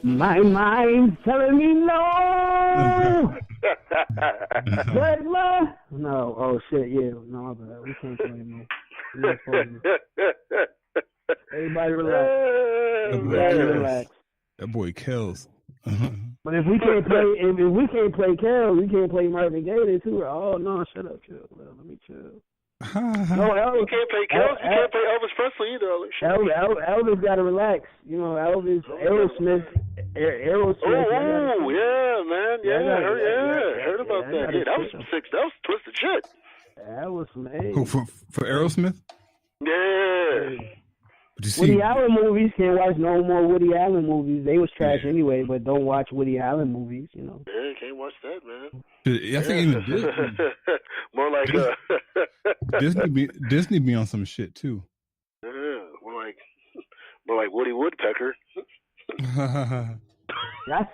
My mind's telling me no. But no. Oh shit. Yeah. No, but we can't play anymore. Everybody relax. Everybody relax. That boy kills. But if we can't play, Carol, we can't play Marvin Gaye too. Oh no, shut up, chill. Let me chill. No, you can't play Kells. You can't play Elvis Presley either. Elvis got to relax. You know, Elvis, Aerosmith. Oh, yeah, man. Yeah, heard about that. Yeah, that was some sick. That was twisted shit. That was some. Hey. Oh, for Aerosmith? Yeah. Woody Allen movies, can't watch no more Woody Allen movies. They was trash anyway, but don't watch Woody Allen movies, you know. Yeah, can't watch that, man. I think even Disney. More like Disney be on some shit too. Yeah, more like Woody Woodpecker. Y'all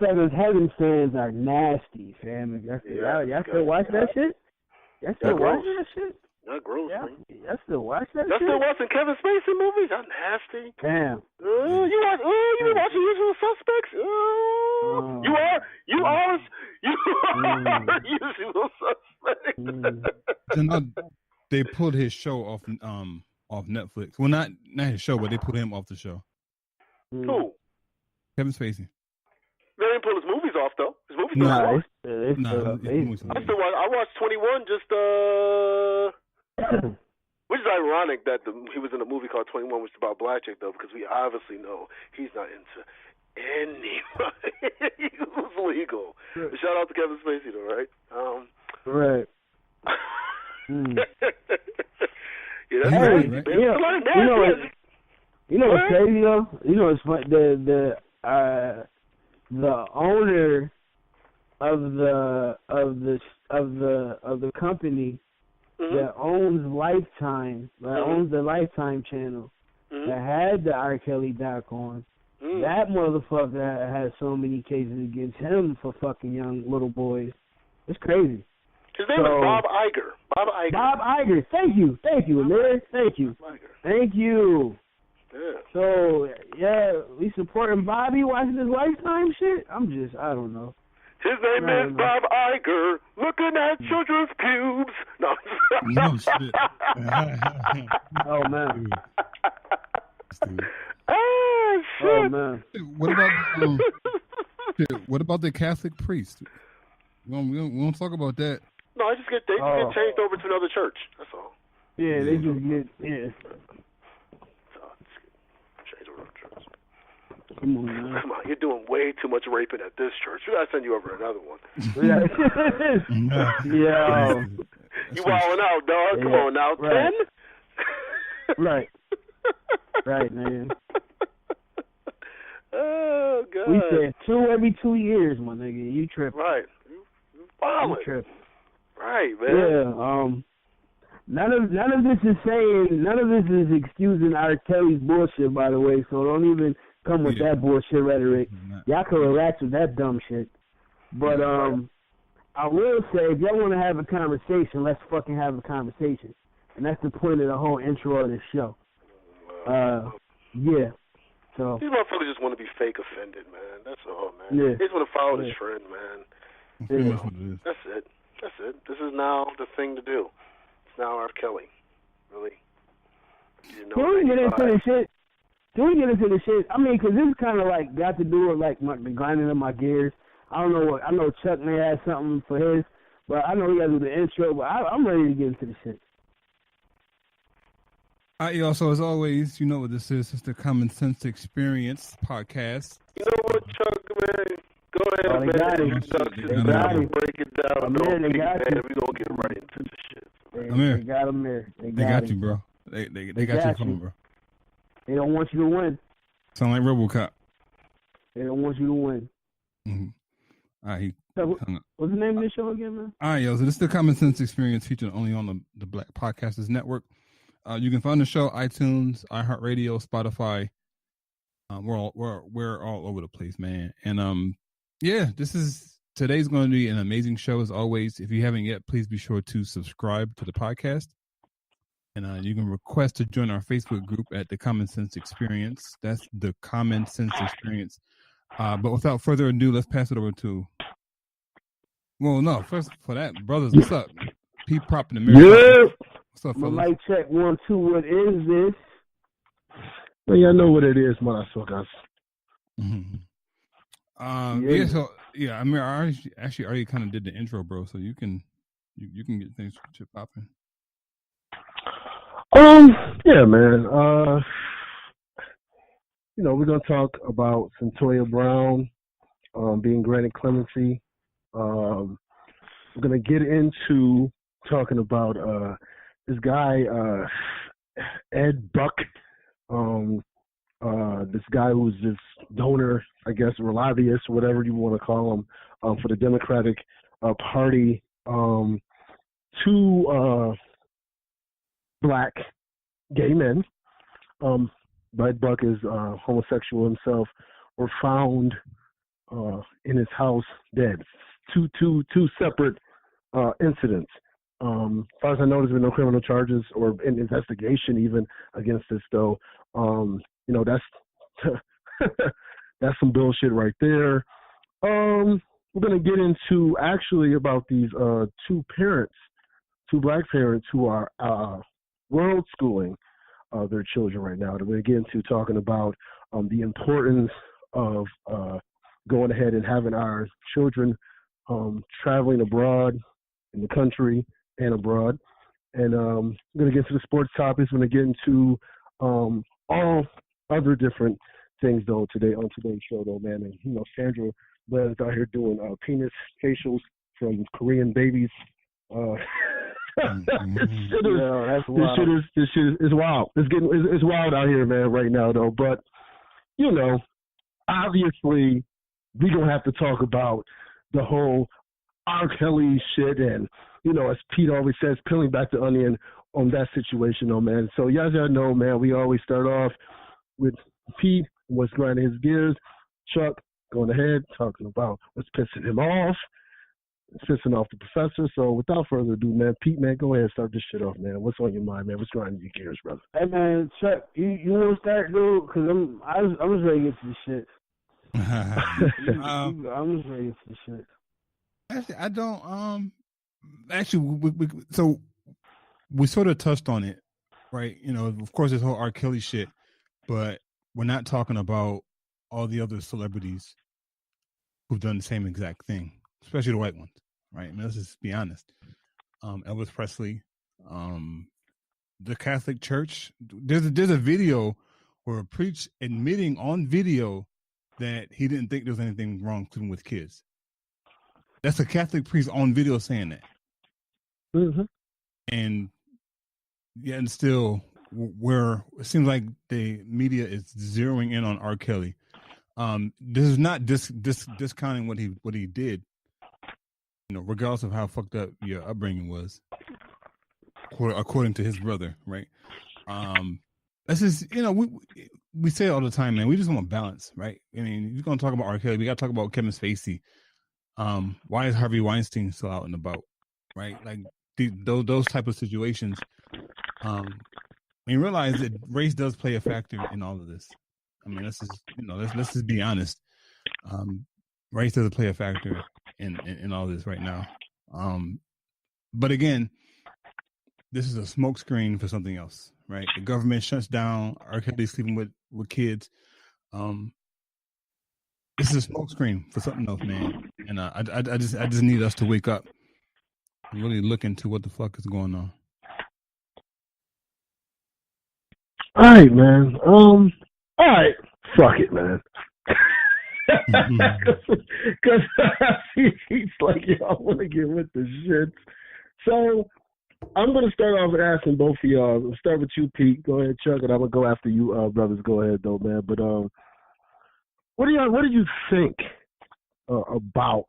Seven's Heaven fans are nasty, fam. Y'all still watch that shit? Y'all still watch that shit? Not gross, man. Y'all still watch that shit? Y'all still watching Kevin Spacey movies? That's nasty. Damn. You been watching Usual Suspects? You are Usual Suspects. They pulled his show off Netflix. Well, not his show, but they pulled him off the show. Who? Kevin Spacey. They didn't pull his movies off though. His movies I watched 21 just which is ironic that he was in a movie called 21, which is about black chick though, because we obviously know he's not into anybody who's legal. Sure. Shout out to Kevin Spacey though, right? Right. Yeah, that's crazy, man. You know what's crazy though? You know it's funny. The owner of the company that owns Lifetime, owns the Lifetime channel, that had the R.Kelly doc on, that motherfucker has so many cases against him for fucking young little boys. It's crazy. His name is Bob Iger. Bob Iger. Thank you, Amir. Thank you. Yeah. So, yeah, we supporting Bobby watching this Lifetime shit? I don't know. His name is Bob Iger, looking at children's pubes. No. No shit. Oh, man. Oh, shit. Oh, man. What about the Catholic priest? We don't talk about that. No, they just get changed over to another church. That's all. Yeah, they just get, Come on, you're doing way too much raping at this church. We gotta send you over another one. Yeah. You wilding out, dog. Come on now, right. 10? Right, man. Oh God. We said 2 every 2 years, my nigga. You tripping? Right. You tripping? Right, man. Yeah. None of this is excusing R. Kelly's bullshit, by the way. So don't even come with that bullshit rhetoric. Y'all can relax with that dumb shit. But I will say, if y'all want to have a conversation, let's fucking have a conversation. And that's the point of the whole intro of this show. Yeah. So these motherfuckers just want to be fake offended, man. That's all, man. Yeah. They just want to follow this trend, man. Yeah. That's it. This is now the thing to do. It's now R. Kelly. Really? Can we get into the shit? I mean, because this is kind of like got to do with like the grinding of my gears. I don't know what. I know Chuck may have something for his, but I know we got to do the intro. But I'm ready to get into the shit. All right, y'all. So as always, you know what this is. It's the Common Sense Experience podcast. You know what, Chuck, man? Go ahead, man. They got him. Break it down. Amir, they got you. We're going to get right into the shit. Amir. They got Amir. They got you, bro. They got you coming, bro. They don't want you to win. Sound like RoboCop. They don't want you to win. Mm-hmm. All right. What's the name of this show again, man? All right, yo. So this is the Common Sense Experience featured only on the Black Podcasters Network. You can find the show iTunes, iHeartRadio, Spotify. We're all over the place, man. And yeah, today's going to be an amazing show as always. If you haven't yet, please be sure to subscribe to the podcast. And you can request to join our Facebook group at the Common Sense Experience. That's the Common Sense Experience. But without further ado, let's pass it over to. Well, no, first for that, brothers, what's up? P Prop and Amir. Yeah. What's up, My fellas? mic check 1 2. What is this? Well, y'all know what it is, motherfuckers. Amir, I actually already kind of did the intro, bro. So you can get things popping. Yeah, man. We're gonna talk about Cynotia Brown being granted clemency. We're gonna get into talking about this guy Ed Buck, this guy who's this donor, I guess, or lobbyist, whatever you want to call him, for the Democratic Party. Two black gay men, Ed Buck is homosexual himself, were found in his house dead. Two separate incidents. As far as I know, there's been no criminal charges or an investigation even against this, though. That's that's some bullshit right there. We're gonna get into actually about these two black parents who are world schooling their children right now. We're gonna get into talking about the importance of going ahead and having our children traveling abroad in the country and abroad. And we're going to get into the sports topics. We're going to get into all other different things, though, today on today's show, though, man. And, Sandra Blair is out here doing penis facials from Korean babies. This shit is wild. It's wild out here, man, right now, though. But, obviously, we're going to have to talk about the whole R.Kelly shit and, as Pete always says, peeling back the onion on that situation, though, man. So, y'all know, man, we always start off with Pete, what's grinding his gears. Chuck going ahead, talking about what's pissing him off. It's pissing off the professor. So, without further ado, man, Pete, man, go ahead and start this shit off, man. What's on your mind, man? What's grinding your gears, brother? Hey, man, Chuck, you want to start, dude? Because I was ready to get to the shit. I'm just ready for shit. Actually, I don't. Actually, we sort of touched on it, right? Of course, this whole R. Kelly shit, but we're not talking about all the other celebrities who've done the same exact thing, especially the white ones, right? I mean, let's just be honest. Elvis Presley, the Catholic Church. There's a video where a priest admitting on video that he didn't think there was anything wrong with kids. That's a Catholic priest on video saying that. Mm-hmm. And still, where it seems like the media is zeroing in on R. Kelly. This is not discounting what he did. Regardless of how fucked up your upbringing was, according to his brother, right? That's just we say it all the time, man. We just want balance, right? I mean, you're gonna talk about R. Kelly, we gotta talk about Kevin Spacey. Why is Harvey Weinstein still out and about, right? Like those type of situations. You realize that race does play a factor in all of this. I mean, let's just be honest. Race does play a factor in all this right now. But again, this is a smokescreen for something else, right? The government shuts down. R. Kelly sleeping with kids. This is a smokescreen for something else, man. And I just need us to wake up and really look into what the fuck is going on. All right, man. All right. Fuck it, man. Because he's like, y'all want to get with the shit. So I'm going to start off with asking both of y'all. I'll start with you, Pete. Go ahead, Chuck, and I'm going to go after you, brothers. Go ahead, though, man. But what do you think about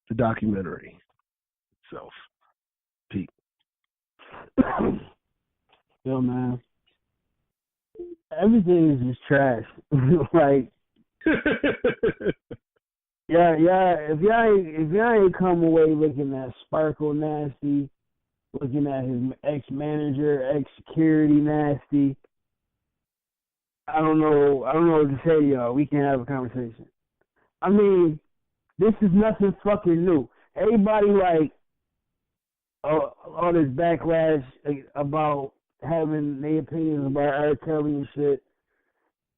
the documentary itself, Pete? Yo, man, everything is just trash. Like, yeah. If y'all ain't come away looking at Sparkle nasty, looking at his ex-manager, ex-security nasty, I don't know what to say to y'all. We can have a conversation. I mean, this is nothing fucking new. Everybody like all this backlash about having their opinions about R.Kelly and shit.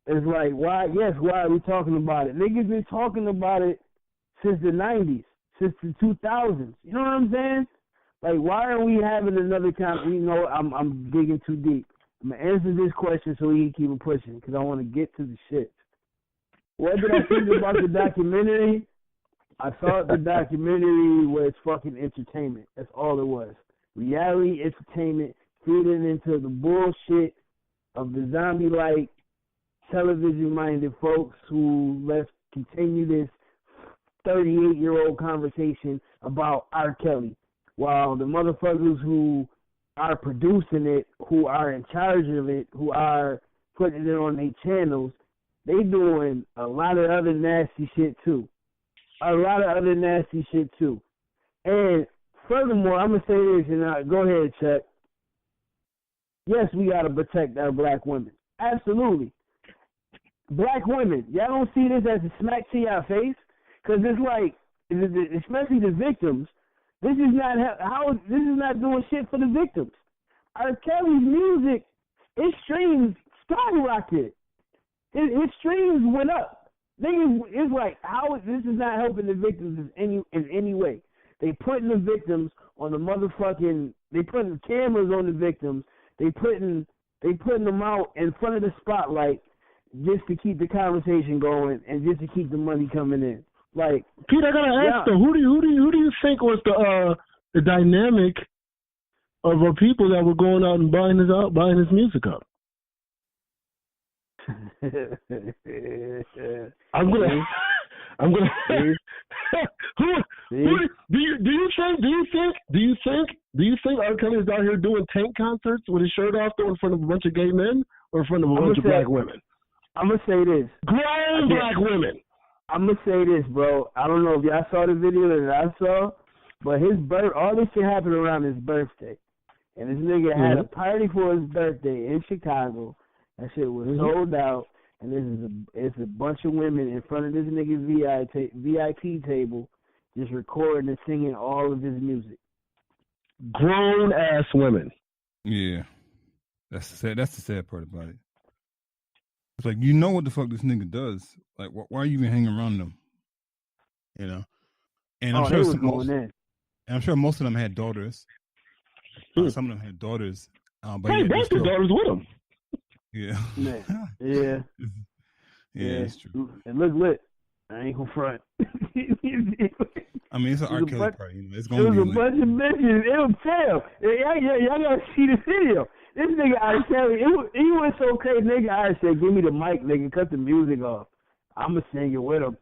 It's like, why are we talking about it? Niggas been talking about it since the 90s, since the 2000s. You know what I'm saying? Like, why are we having another time? You know, I'm digging too deep. I'm going to answer this question so we can keep it pushing because I want to get to the shit. What did I think about the documentary? I thought the documentary was fucking entertainment. That's all it was. Reality entertainment feeding into the bullshit of the zombie-like television-minded folks who let's continue this 38-year-old conversation about R. Kelly, while the motherfuckers who are producing it, who are in charge of it, who are putting it on their channels, they doing a lot of other nasty shit too. And furthermore, I'm going to say this, and go ahead, Chuck. Yes, we got to protect our black women. Absolutely. Black women, y'all don't see this as a smack to your face? Because it's like, especially the victims, this is not doing shit for the victims. R. Kelly's music, his streams skyrocketed. His streams went up. It's like, how this is not helping the victims in any way. They putting the victims on the motherfucking, they putting cameras on the victims. They putting them out in front of the spotlight just to keep the conversation going and just to keep the money coming in. Like, Pete, I gotta ask though, who do you think was the dynamic of people that were going out and buying his music up? I'm gonna. Who do you think R. Kelly is out here doing tank concerts with his shirt off in front of a bunch of gay men or in front of a bunch of black women? I'm gonna say this. Grown black women. I'm gonna say this, bro. I don't know if y'all saw the video that I saw, but all this shit happened around his birthday, and this nigga had a party for his birthday in Chicago. That shit was sold out, and it's a bunch of women in front of this nigga's VIP table, just recording and singing all of his music. Grown ass women. Yeah, that's the sad part about it. It's like, you know what the fuck this nigga does. Like, why are you even hanging around them? You know? And I'm sure most of them had daughters. Some of them had daughters. But hey, both the daughters with them. Yeah. Yeah, it's true. It looked lit. I ain't gonna front. I mean, it's an R. Kelly party. You know, it's gonna be a bunch of bitches. It'll tell. Y'all gotta see the video. This nigga R.Kelly, he went so crazy. Nigga R said, "Give me the mic, nigga. Cut the music off. I'ma sing it with him."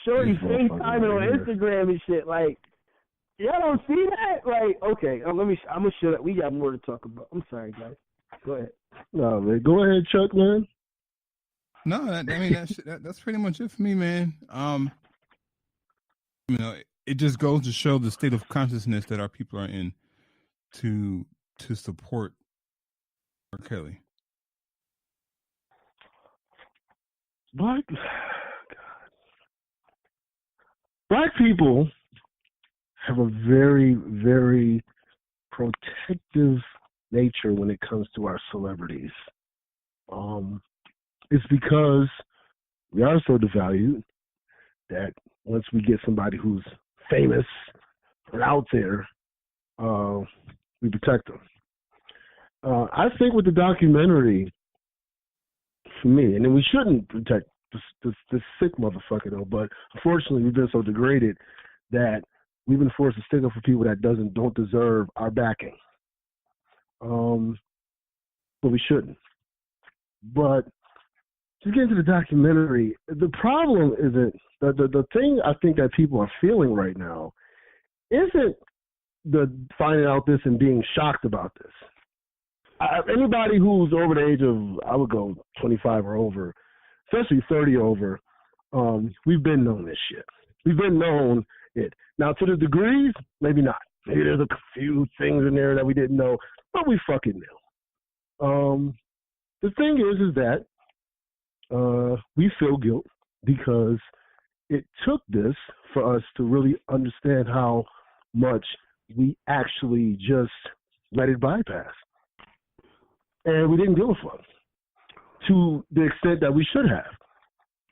Shorty FaceTiming on Instagram and shit. Like, y'all don't see that? Like, okay, I'm gonna shut up. We got more to talk about. I'm sorry, guys. Go ahead. No, man. Go ahead, Chuck, man. No, that's pretty much it for me, man. You know, it just goes to show the state of consciousness that our people are in to support R. Kelly. Black people have a very, very protective nature when it comes to our celebrities. It's because we are so devalued that once we get somebody who's famous and out there, we protect them. I think with the documentary, for me, and then we shouldn't protect this sick motherfucker though, but unfortunately we've been so degraded that we've been forced to stick up for people that don't deserve our backing. But we shouldn't. But to get into the documentary, the problem isn't the thing I think that people are feeling right now isn't the finding out this and being shocked about this. anybody who's over the age of, I would go 25 or over, especially 30 or over, we've been known this shit. We've been known it. Now, to the degrees, maybe not. Maybe there's a few things in there that we didn't know, but we fucking knew. The thing is that we feel guilt because it took this for us to really understand how much we actually just let it bypass. And we didn't give a fuck to the extent that we should have.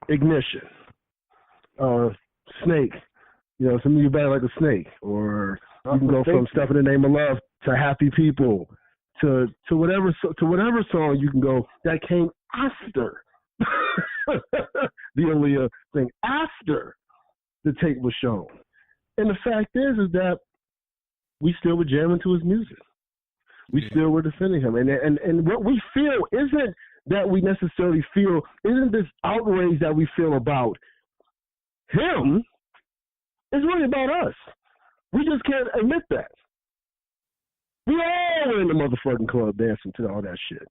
Ignition. Snake. You know, some of you better like a snake. Or you can go from Stuff in the Name of Love to Happy People to whatever song you can go that came after the Aaliyah thing, after the tape was shown. And the fact is that we still were jamming to his music. We still were defending him. And what we feel isn't that we necessarily feel, isn't this outrage that we feel about him. It's really about us. We just can't admit that. We all were in the motherfucking club dancing to all that shit.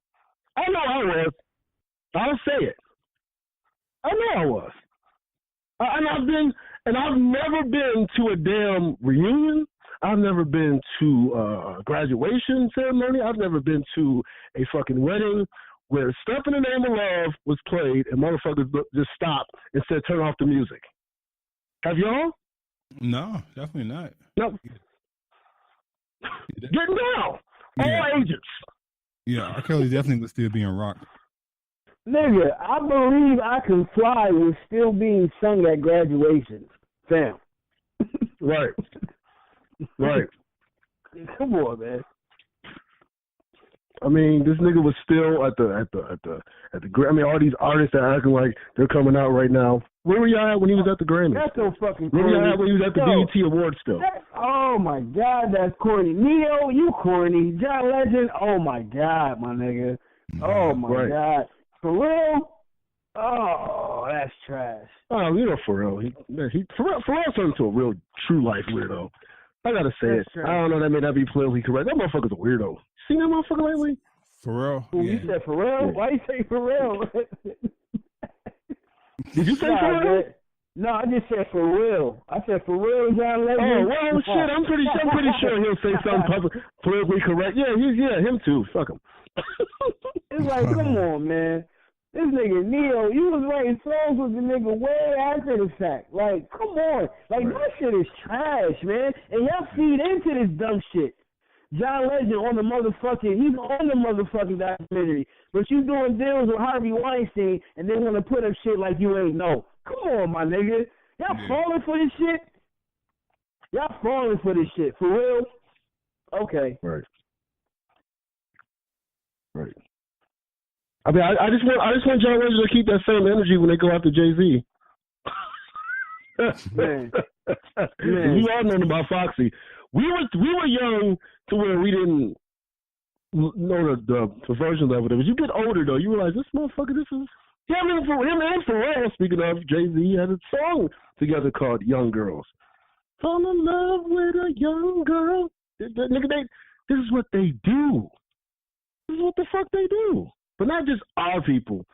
I know I was. I'll say it. I know I was. I've never been to a damn reunion. I've never been to a graduation ceremony. I've never been to a fucking wedding where Stuff in the Name of Love was played and motherfuckers just stopped and said, turn off the music. Have y'all? No, definitely not. No. Get down. All ages. Yeah, R.Kelly definitely was still being rocked. Nigga, I believe I Can Fly was still being sung at graduations. Fam. Right. Right. Come on, man. I mean, this nigga was still at the I mean, all these artists that are acting like they're coming out right now. Where were y'all at when he was at the Grammys? That's so fucking corny. Where were y'all at when he was at the BET Awards still? Oh my God, that's corny. Neo, you corny. John Legend, oh my God, my nigga. Oh my God. For real? Oh, that's trash. Oh, you know, Pharrell. Pharrell turned into a real true life weirdo. I gotta say it. Trash. I don't know, that may not be politically correct. That motherfucker's a weirdo. Seen that motherfucker lately? Pharrell. Ooh, yeah. You said Pharrell? Yeah. Why you say Pharrell? Did you say Pharrell? No, I just said for real. I said for real, John Legend. Oh, well, shit. I'm pretty sure he'll say something politically correct. Yeah, him too. Fuck him. It's like, come on, man. This nigga Neo, you was writing songs with the nigga way after the fact. Like, come on. Like, that shit is trash, man. And y'all feed into this dumb shit. John Legend on the motherfucking, he's on the motherfucking documentary. But you doing deals with Harvey Weinstein and they want to put up shit like you ain't know. Come on, my nigga. Y'all falling for this shit? Y'all falling for this shit. For real? Okay. Right. I mean, I just want John Legend to keep that same energy when they go after Jay-Z. Man. We all know about Foxy. We were young to where we didn't know the perversion level. But you get older though, you realize this motherfucker. This is him and Pharrell. Speaking of, Jay-Z had a song together called "Young Girls." Fall in love with a young girl. Nigga, this is what they do. This is what the fuck they do. But not just our people.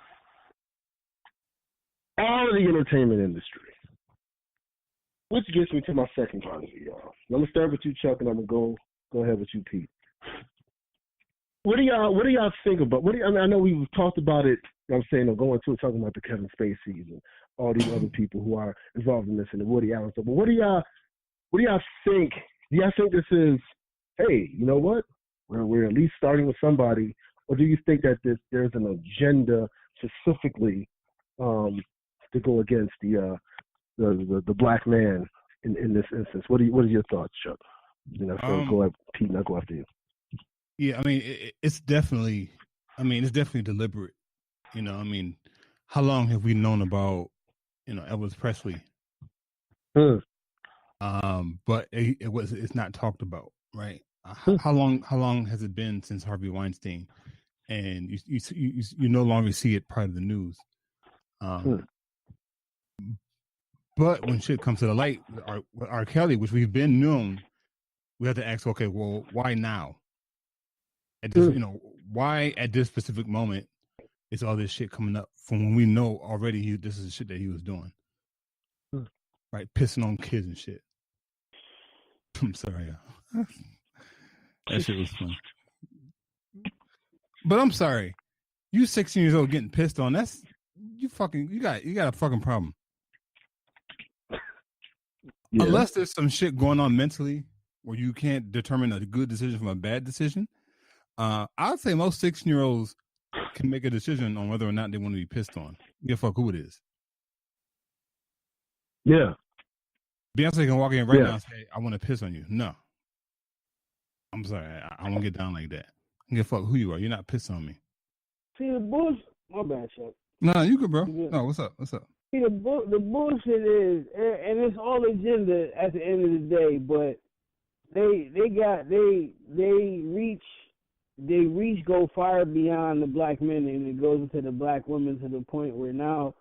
All of the entertainment industry. Which gets me to my second part of it, y'all. I'm gonna start with you, Chuck, and I'm gonna go ahead with you, Pete. What do y'all think about? I know we've talked about it. I'm saying, going to it, talking about the Kevin Spaceys and all these other people who are involved in this and the Woody Allen stuff. But what do y'all think? Do y'all think this is? Hey, you know what? We're at least starting with somebody. Or do you think that there's an agenda specifically to go against the black man in this instance? What are your thoughts, Chuck? You know, so go ahead, Pete, and I'll go after you. Yeah, I mean, it's definitely deliberate. You know, I mean, how long have we known about, Elvis Presley? But it's not talked about, right? How long has it been since Harvey Weinstein? And you no longer see it part of the news. But when shit comes to the light, with R.Kelly, which we've been known, we have to ask, okay, well, why now? And just, why at this specific moment is all this shit coming up from when we know already this is the shit that he was doing, right? Pissing on kids and shit. I'm sorry, y'all. That shit was fun. But I'm sorry, you 16 years old getting pissed on. That's you got a fucking problem. Yeah. Unless there's some shit going on mentally where you can't determine a good decision from a bad decision. I'd say most 16-year-olds can make a decision on whether or not they want to be pissed on. Give a fuck who it is. Yeah. Beyonce can walk in right now and say, I want to piss on you. No. I'm sorry. I won't get down like that. I give a fuck who you are. You're not pissing on me. See, the bullshit. My bad, Chuck. No, you good, bro. No, what's up? See, the bullshit is, and it's all agenda at the end of the day, but they go far beyond the black men, and it goes into the black women to the point where now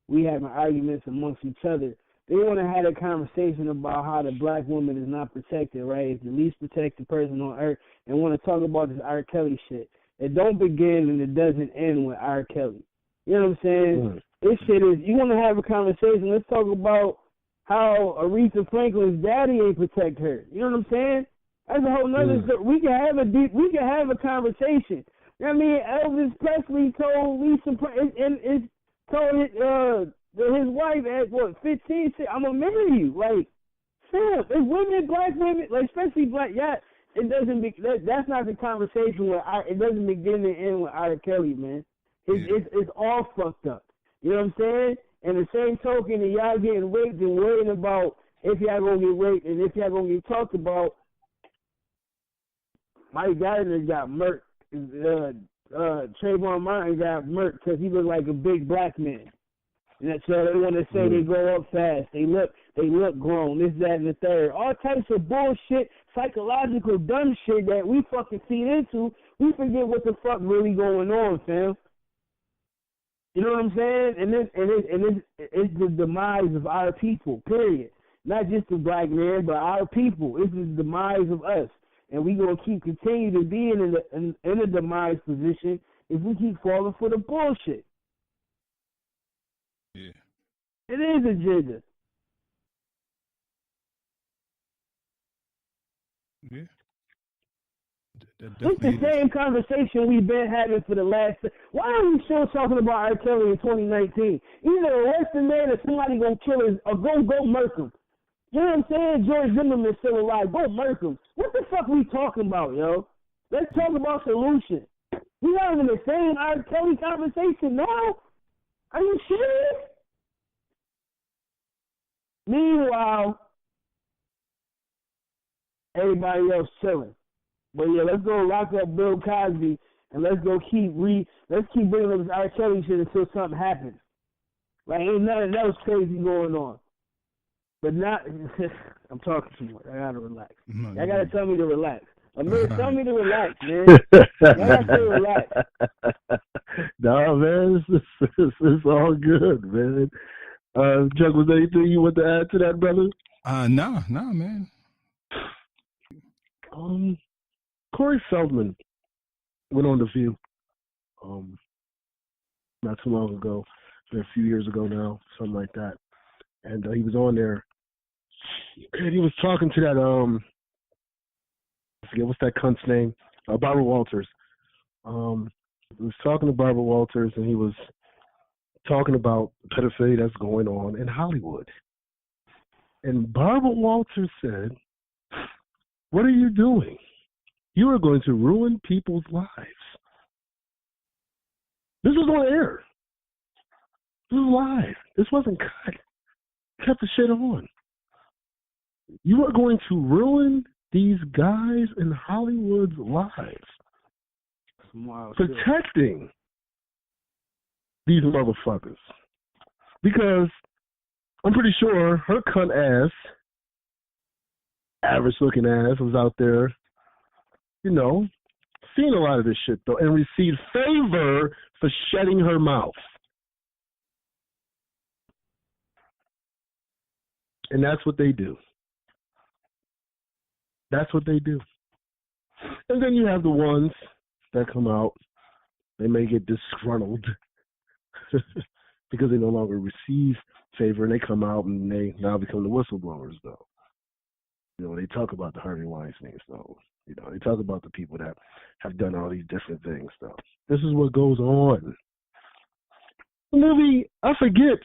we having arguments amongst each other. They want to have a conversation about how the black woman is not protected, right? It's the least protected person on earth, and want to talk about this R.Kelly shit. It don't begin and it doesn't end with R.Kelly. You know what I'm saying? This shit is, you want to have a conversation, let's talk about how Aretha Franklin's daddy ain't protect her. You know what I'm saying? That's a whole nother story. We can have a conversation. You know what I mean? Elvis Presley told his wife at 15, said, I'm gonna marry you. Like, Sam, it's women, black women, like especially black, it doesn't be that's not the conversation where it doesn't begin and end with R.Kelly, man. It's all fucked up. You know what I'm saying? And the same token that y'all getting raped and worrying about if y'all gonna get raped and if y'all gonna get talked about, Mike Gardner got murked. Trayvon Martin got murked because he looked like a big black man. And that's so they want to say they grow up fast. They look grown. This, that, and the third. All types of bullshit, psychological dumb shit that we fucking feed into. We forget what the fuck really going on, fam. You know what I'm saying? And it's the demise of our people. Period. Not just the black man, but our people. It's the demise of us. And we gonna continue to be in a demise position if we keep falling for the bullshit. Yeah. It is agenda. Yeah. It's the same conversation we've been having for the last. Why are we still talking about R. Kelly in 2019? Either arrest the man or somebody gonna kill him or go murk him. You know what I'm saying? George Zimmerman's still alive. Go murk him. What the fuck we talking about, yo? Let's talk about solution. We having the same R. Kelly conversation now? Are you serious? Meanwhile, everybody else chilling. But yeah, let's go lock up Bill Cosby and let's keep bringing up this R. Kelly shit until something happens. Like ain't nothing else crazy going on. But not, I'm talking too much. I gotta relax. Y'all gotta tell me to relax. Amir, tell me to relax, man. Y'all gotta tell me to relax. No, man, it's all good, man. Chuck, was there anything you want to add to that, brother? No, man. Corey Feldman went on The View not too long ago, a few years ago now, something like that. And he was on there, and he was talking to that, I forget what's that cunt's name, Barbara Walters. He was talking to Barbara Walters, and he was talking about pedophilia that's going on in Hollywood. And Barbara Walters said, what are you doing? You are going to ruin people's lives. This was on air. This was live. This wasn't cut. Kept the shit on. You are going to ruin these guys in Hollywood's lives. Protecting these motherfuckers. Because I'm pretty sure her cunt ass, average looking ass, was out there, seeing a lot of this shit though, and received favor for shutting her mouth. And that's what they do. That's what they do. And then you have the ones that come out, they may get disgruntled because they no longer receive favor, and they come out and they now become the whistleblowers, though. You know, they talk about the Harvey Weinstein stuff. You know, they talk about the people that have done all these different things, though. This is what goes on. The movie, I forget.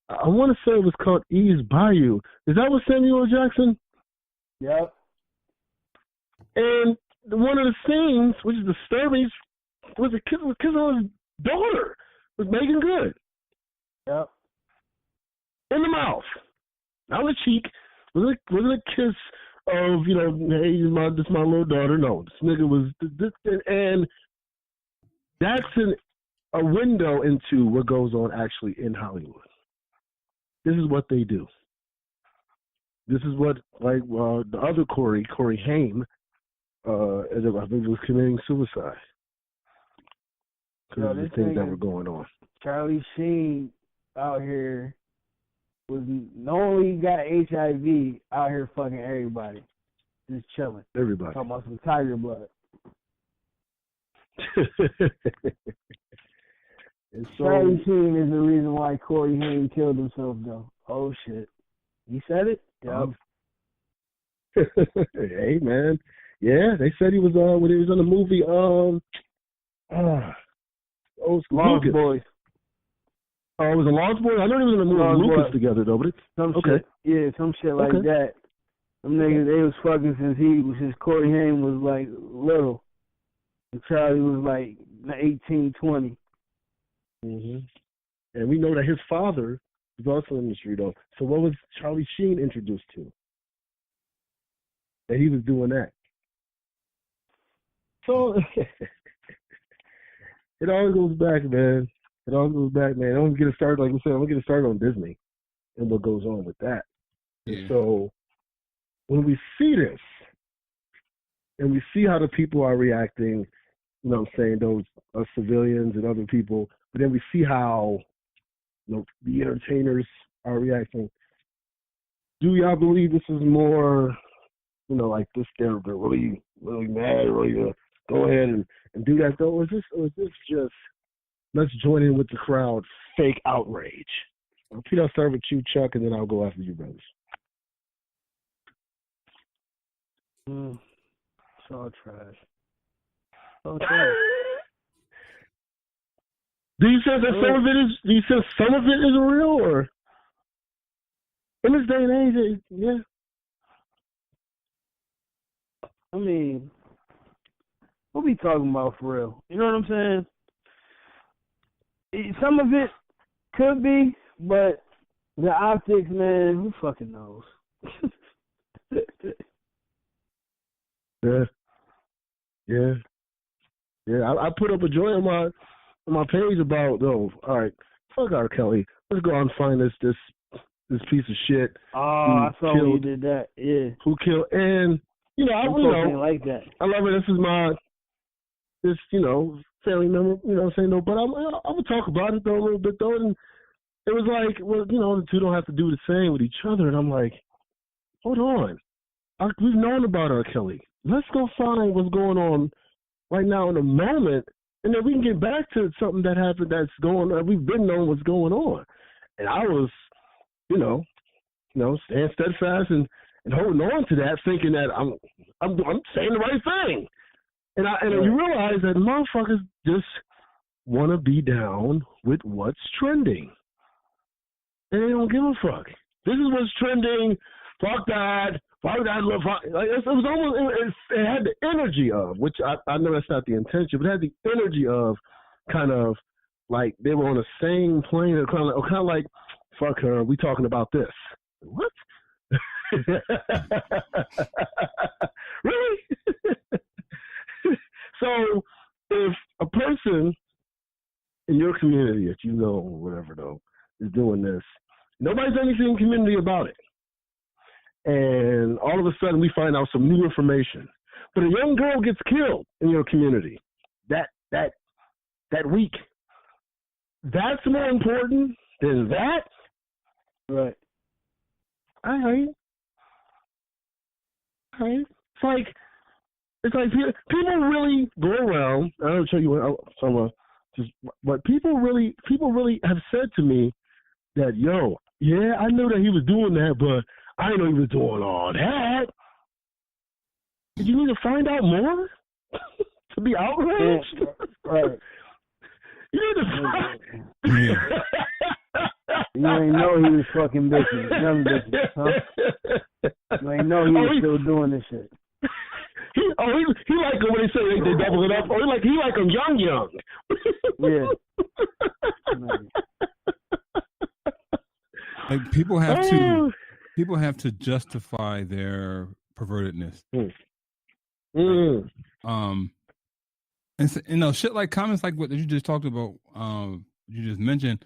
I want to say it was called Eve's Bayou. Is that with Samuel L. Jackson? Yep. And one of the scenes, which is disturbing, was a kiss on his daughter, was Megan Good. Yep. In the mouth, not on the cheek. Wasn't a kiss of, you know, hey, this is my little daughter. No, this nigga was, and that's a window into what goes on actually in Hollywood. This is what they do. This is what, like, the other Corey Haim, I think was committing suicide because of the things that were going on. Charlie Sheen out here was not only got HIV, out here fucking everybody, just chilling. Everybody talking about some tiger blood. Charlie Sheen is the reason why Corey Haim killed himself, though. Oh shit, he said it. Yep. Hey man, yeah, they said he was when he was in the movie Lost Boys. Oh, it was a Lost Boys? I know he was in the movie Lucas together though, but it's shit. Yeah, some shit like that. Them niggas, they was fucking since Corey Haim was like little, and Charlie was like 18, 20. Mhm. And we know that his father was also in the street though. So what was Charlie Sheen introduced to? That he was doing that. So it always goes back, man. It always goes back, man. I'm gonna get it started, like we said, I'm gonna get it started on Disney and what goes on with that. Yeah. And so when we see this and we see how the people are reacting, you know what I'm saying, those civilians and other people, but then we see how, you know, the entertainers are reacting. Do y'all believe this is more, you know, like this, they're really, really mad, really go ahead and do that, though? Or is this just, let's join in with the crowd, fake outrage? Pete, I'll start with you, Chuck, and then I'll go after you, brothers. It's all trash. So trash. Do you say that some of it is? Do you say some of it is real, or in this day and age? Yeah. I mean, what we talking about for real? You know what I'm saying? Some of it could be, but the optics, man, who fucking knows? Yeah. I put up a joint on my page about, all right, fuck R.Kelly. Let's go out and find this piece of shit. Oh, I saw when you did that. Yeah. Who killed? And you know, I like that. I love it. This is this family member. You know what I'm saying? No, but I'm gonna talk about it though a little bit though. And it was like, well, you know, the two don't have to do the same with each other. And I'm like, hold on. We've known about R.Kelly. Let's go find what's going on right now in the moment, and then we can get back to something that happened that's going on. We've been knowing what's going on. And I was, you know, staying steadfast and holding on to that, thinking that I'm saying the right thing. And you realize that motherfuckers just want to be down with what's trending. And they don't give a fuck. This is what's trending. Fuck that. Fuck that. It was almost, it had the energy of, which I know that's not the intention, but it had the energy of kind of like they were on the same plane, or kind of like, fuck her, we talking about this. What? Really? So if a person in your community that you know, or whatever though, is doing this, nobody's done anything in the community about it. And all of a sudden we find out some new information. But a young girl gets killed in your community that week. That's more important than that? Right. All right. It's like, it's like people really go around. I don't show you someone, but people really have said to me that, yo, yeah, I knew that he was doing that, but I didn't know he was doing all that. Did you need to find out more to be outraged? Right. You need to You ain't know he was fucking bitches, young bitches, huh? You ain't know he was still doing this shit. He like it when they say they double it up. Or he like them young. Yeah. Like people have to justify their pervertedness. And so, shit like comments like what you just talked about, you just mentioned,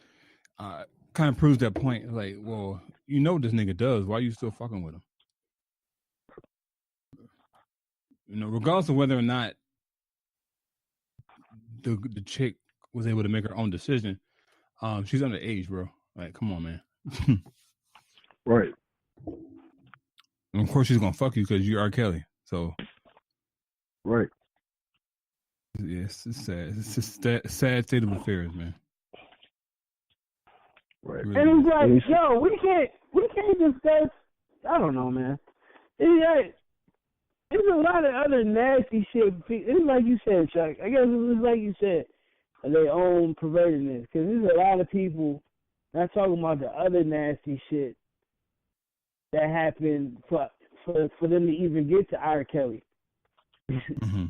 kind of proves that point. Like, well, you know what this nigga does. Why are you still fucking with him? Regardless of whether or not the chick was able to make her own decision, she's underage, bro. Like, come on, man. Right. And of course she's gonna fuck you because you're R.Kelly. So, right. Yes, it's sad. It's just a sad state of affairs, man. Right. Really. And it's like, yo, we can't discuss. I don't know, man. There's a lot of other nasty shit. It's like you said, Chuck. I guess it's like you said, their own pervertedness. Because there's a lot of people not talking about the other nasty shit that happened for them to even get to R.Kelly. Mm-hmm.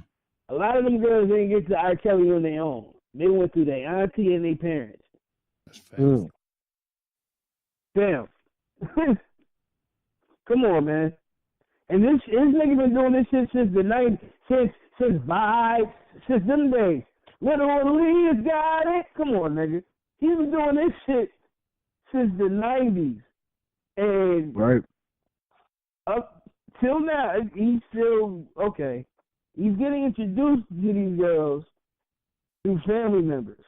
A lot of them girls didn't get to R.Kelly on their own. They went through their auntie and their parents. That's fast. Damn. Come on, man. And this nigga been doing this shit since the 90s, since Vibes, since them days. Little Lee's got it. Come on, nigga. He's been doing this shit since the 90s. And right. Up till now, he's still, okay. He's getting introduced to these girls through family members.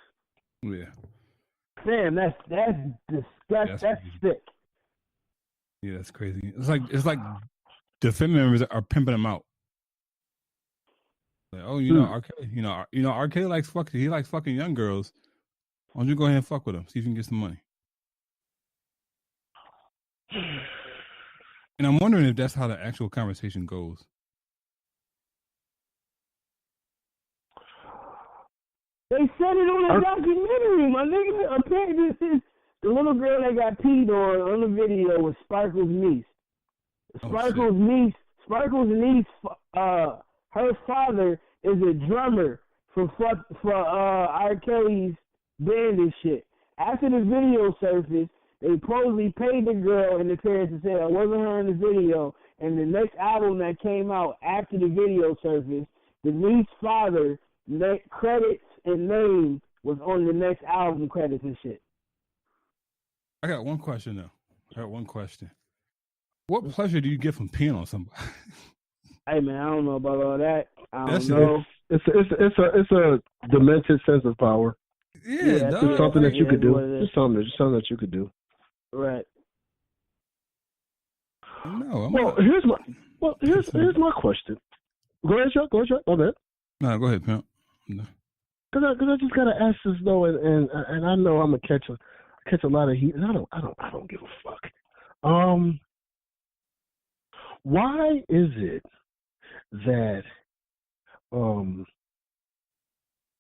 Yeah. Damn, that's disgusting. That's sick. Yeah, that's crazy. It's like the family members are pimping him out. Like, oh, R.Kelly, R.Kelly likes fucking. He likes fucking young girls. Why don't you go ahead and fuck with him? See if you can get some money. And I'm wondering if that's how the actual conversation goes. They said it on a documentary, my nigga. Apparently, this is the little girl that got peed on the video was Sparkle's niece. Sparkle's niece, her father is a drummer for R. Kelly's band and shit. After the video surfaced, they supposedly paid the girl and the parents and said it wasn't her in the video. And the next album that came out after the video surfaced, the niece's father credits and name was on the next album credits and shit. I got one question though. What pleasure do you get from peeing on somebody? Hey man, I don't know about all that. I don't know. It's a demented sense of power. Yeah, it's something that you could do. Just something that you could do. Right. No. Here's my question. Go ahead, Chuck. My bad. No, go ahead, pimp. No. Cause I just gotta ask this though, and I know I'm gonna catch a lot of heat, and I don't give a fuck. Why is it that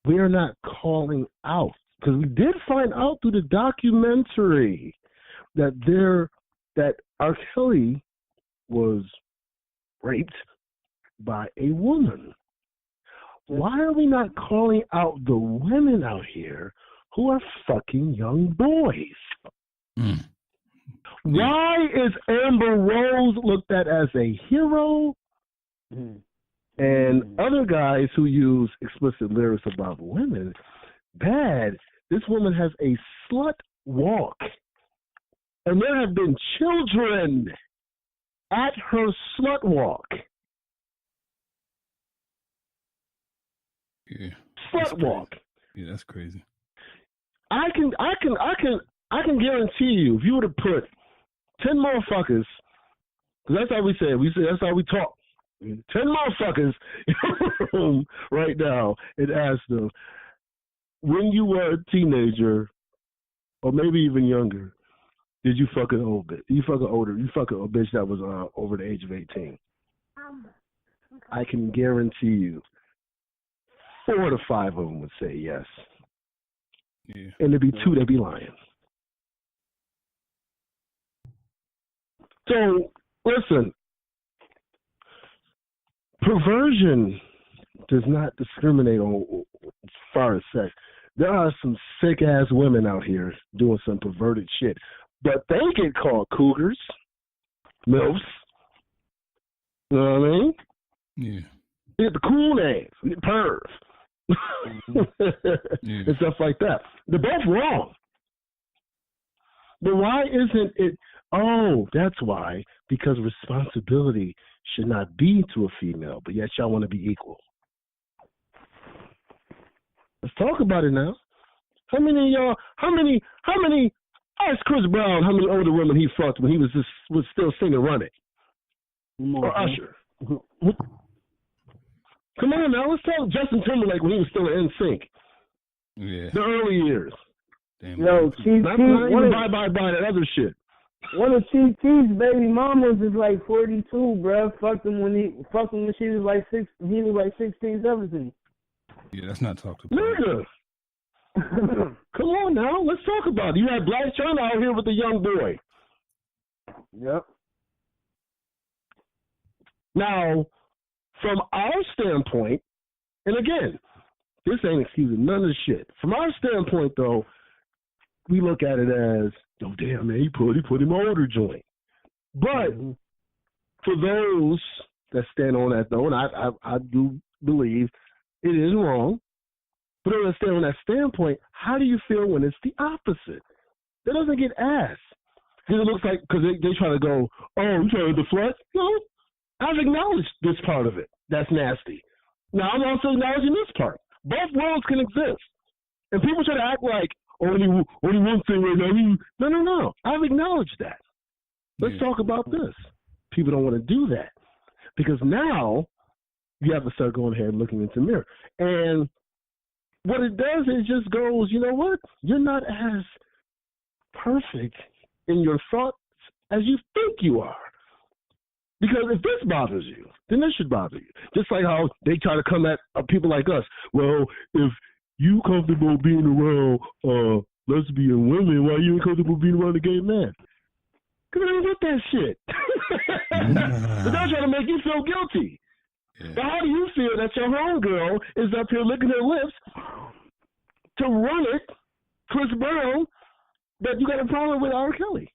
we are not calling out? Because we did find out through the documentary that R. Kelly was raped by a woman. Why are we not calling out the women out here who are fucking young boys? Why is Amber Rose looked at as a hero and other guys who use explicit lyrics about women bad? This woman has a slut walk. And there have been children at her slut walk. Yeah. Slut walk. Yeah, that's crazy. I can guarantee you, if you were to put 10 motherfuckers, because that's how we say it. That's how we talk. 10 motherfuckers in the room right now and ask them, when you were a teenager, or maybe even younger, did you fuck an old bitch? You fuck a bitch that was over the age of 18. I can guarantee you 4 to 5 of them would say yes. Yeah. And there'd be 2 that'd be lying. So, listen, perversion does not discriminate on as far as sex. There are some sick-ass women out here doing some perverted shit, but they get called cougars, milfs, you know what I mean? Yeah. They get the cool names, pervs, and stuff like that. They're both wrong. But why isn't it? Oh, that's why. Because responsibility should not be to a female, but yet y'all want to be equal. Let's talk about it now. How many of y'all? How many? Ask Chris Brown how many older women he fucked when he was still singing "Run It" or Usher. Come on now, let's talk Justin Timberlake when he was still in NSYNC. Yeah. The early years. Damn. Yo, Not even bye that other shit. One of Chief Keef's baby mamas is like 42, bro. Fucked him when she was like 6. He was like 16, 17. Yeah, that's not talked about. Nigga. Come on now, let's talk about it. You had Black China out here with a young boy. Yep. Now, from our standpoint, and again, this ain't excusing none of the shit. From our standpoint, though, we look at it as, oh damn man, he put him older joint. But for those that stand on that though, and I do believe it is wrong. But those that stand on that standpoint, how do you feel when it's the opposite? That doesn't get asked. Because it looks like, because they try to go, oh, you trying to deflect? No, I've acknowledged this part of it. That's nasty. Now I'm also acknowledging this part. Both worlds can exist. And people try to act like, only one thing right now. No. I've acknowledged that. Let's talk about this. People don't want to do that. Because now you have to start going ahead and looking into the mirror. And what it does is just goes, you know what? You're not as perfect in your thoughts as you think you are. Because if this bothers you, then this should bother you. Just like how they try to come at people like us. Well, if you comfortable being around lesbian women, why you ain't comfortable being around a gay man? Because I don't get that shit. But they're trying to make you feel guilty. Yeah. But how do you feel that your homegirl is up here licking her lips to Run It, Chris Brown, that you got a problem with R.Kelly?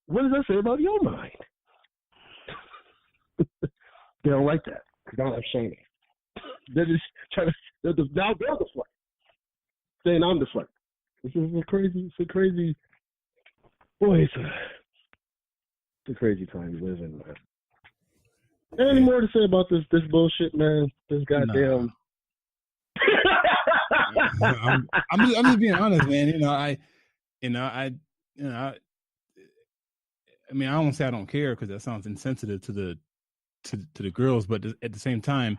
What does that say about your mind? They don't like that. They don't have shame. They're just trying to, now they're deflecting. Saying I'm deflecting. It's a crazy, boy, it's a crazy time you live in, man. Any more to say about this bullshit, man? This goddamn. No. I'm just being honest, man. I mean, I don't say I don't care because that sounds insensitive to the girls, but at the same time,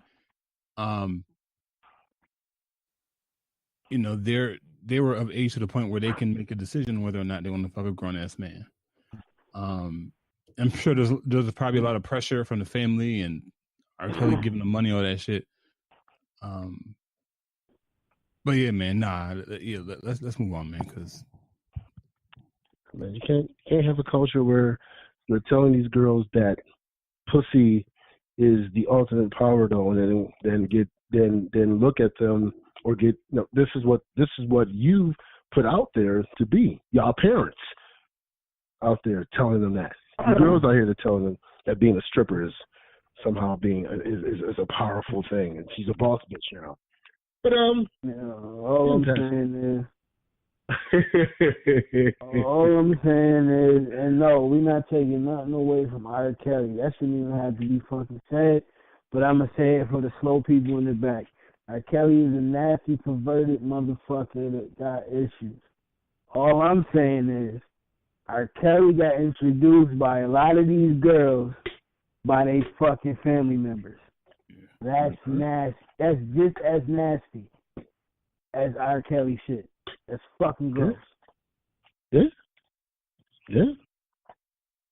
they were of age to the point where they can make a decision whether or not they want to fuck a grown ass man. I'm sure there's probably a lot of pressure from the family and R.Kelly giving them money, all that shit. But yeah, man, let's move on, man, because man, you can't have a culture where you're telling these girls that pussy is the ultimate power, though, and then look at them or get this is what you've put out there to be. Y'all parents out there telling them that. The girls out here that telling them that being a stripper is somehow is a powerful thing, and she's a boss bitch now. But all I'm saying is, and no, we're not taking nothing away from R. Kelly. That shouldn't even have to be fucking said. But I'm gonna say it for the slow people in the back. R. Kelly is a nasty, perverted motherfucker that got issues. All I'm saying is, R. Kelly got introduced by a lot of these girls by their fucking family members. That's nasty. That's just as nasty as R. Kelly shit. That's fucking gross. Yeah.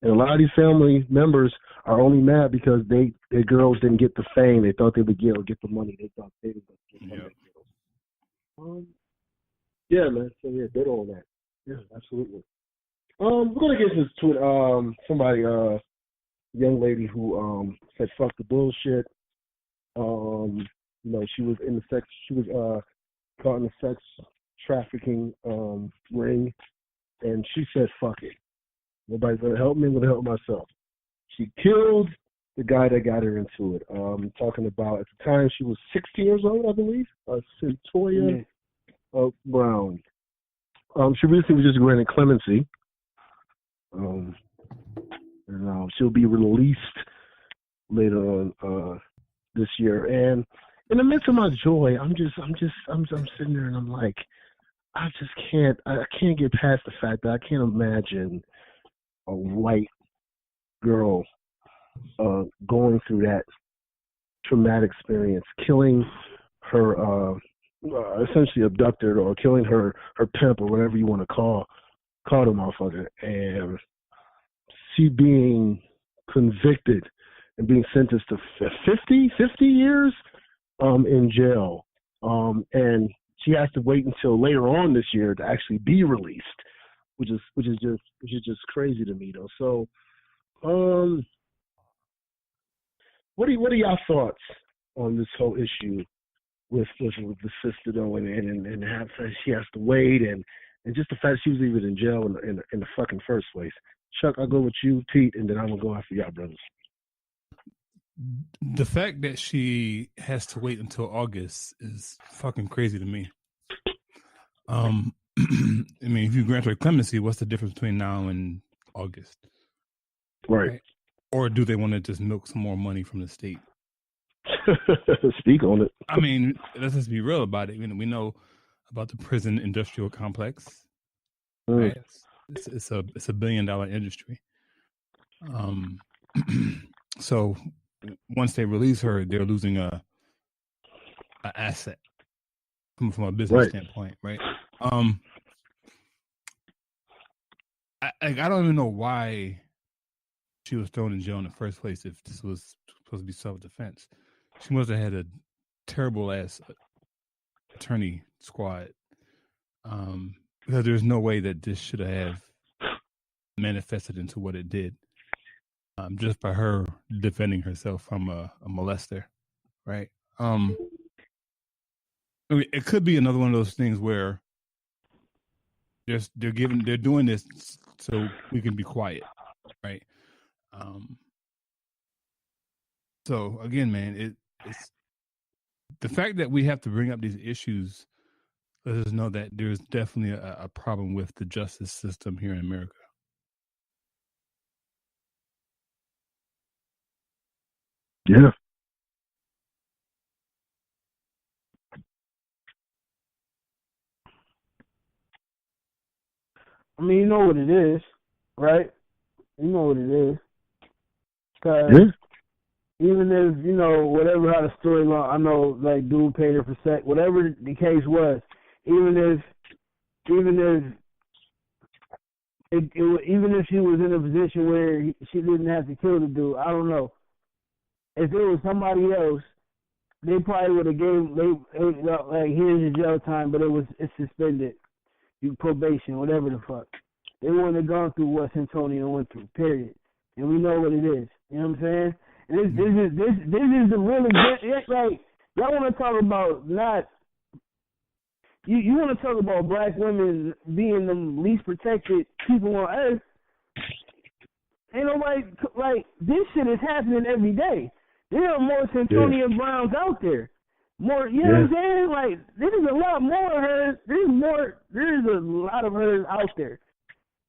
And a lot of these family members are only mad because their girls didn't get the fame they thought they would get or get the money they thought they would get. Yeah, man. So yeah, dead on that. Yeah, absolutely. We're gonna get to somebody, young lady who said fuck the bullshit. She was caught in the sex trafficking ring, and she said fuck it. Nobody's gonna help me. I'm gonna help myself. She killed the guy that got her into it. Talking about, at the time she was 16 years old, I believe. Cynotia Brown. She recently was just granted clemency. And she'll be released later on this year. And in the midst of my joy, I'm sitting there and I'm like, I can't get past the fact that I can't imagine a white girl going through that traumatic experience, killing her, essentially abducted, or killing her pimp, or whatever you want to call the motherfucker, and she being convicted and being sentenced to 50 years in jail, and she has to wait until later on this year to actually be released, which is just crazy to me, though. So, what are y'all thoughts on this whole issue with the sister, though, and how she has to wait, and just the fact she was even in jail in the fucking first place? Chuck, I'll go with you, Pete, and then I'm gonna go after y'all, brothers. The fact that she has to wait until August is fucking crazy to me. I mean, if you grant her clemency, what's the difference between now and August? Right. Or do they want to just milk some more money from the state? Speak on it. I mean, let's just be real about it. We know about the prison industrial complex. Right? It's a $1 billion industry. So once they release her, they're losing a asset from a business standpoint, right? I don't even know why she was thrown in jail in the first place if this was supposed to be self-defense. She must have had a terrible ass attorney squad, because there's no way that this should have manifested into what it did, just by her defending herself from a molester, right? I mean, it could be another one of those things where they're doing this so we can be quiet, right? So again, man, it's the fact that we have to bring up these issues lets us know that there's definitely a problem with the justice system here in America. Yeah. I mean, you know what it is, right? You know what it is. Cause even if, whatever how the story long, I know, like, dude paid her for sex, whatever the case was, even if she was in a position where she didn't have to kill the dude, I don't know. If it was somebody else, they probably would have like, here's your jail time, but it's suspended. You probation, whatever the fuck. They wouldn't have gone through what Cynotia went through, period. And we know what it is. You know what I'm saying? And this is the really good, like, y'all want to talk about not, you want to talk about black women being the least protected people on earth. Ain't nobody, like, this shit is happening every day. There are more Cynotia Browns out there. More, you know what I'm saying? Like, there's a lot more of her. There's a lot of her out there.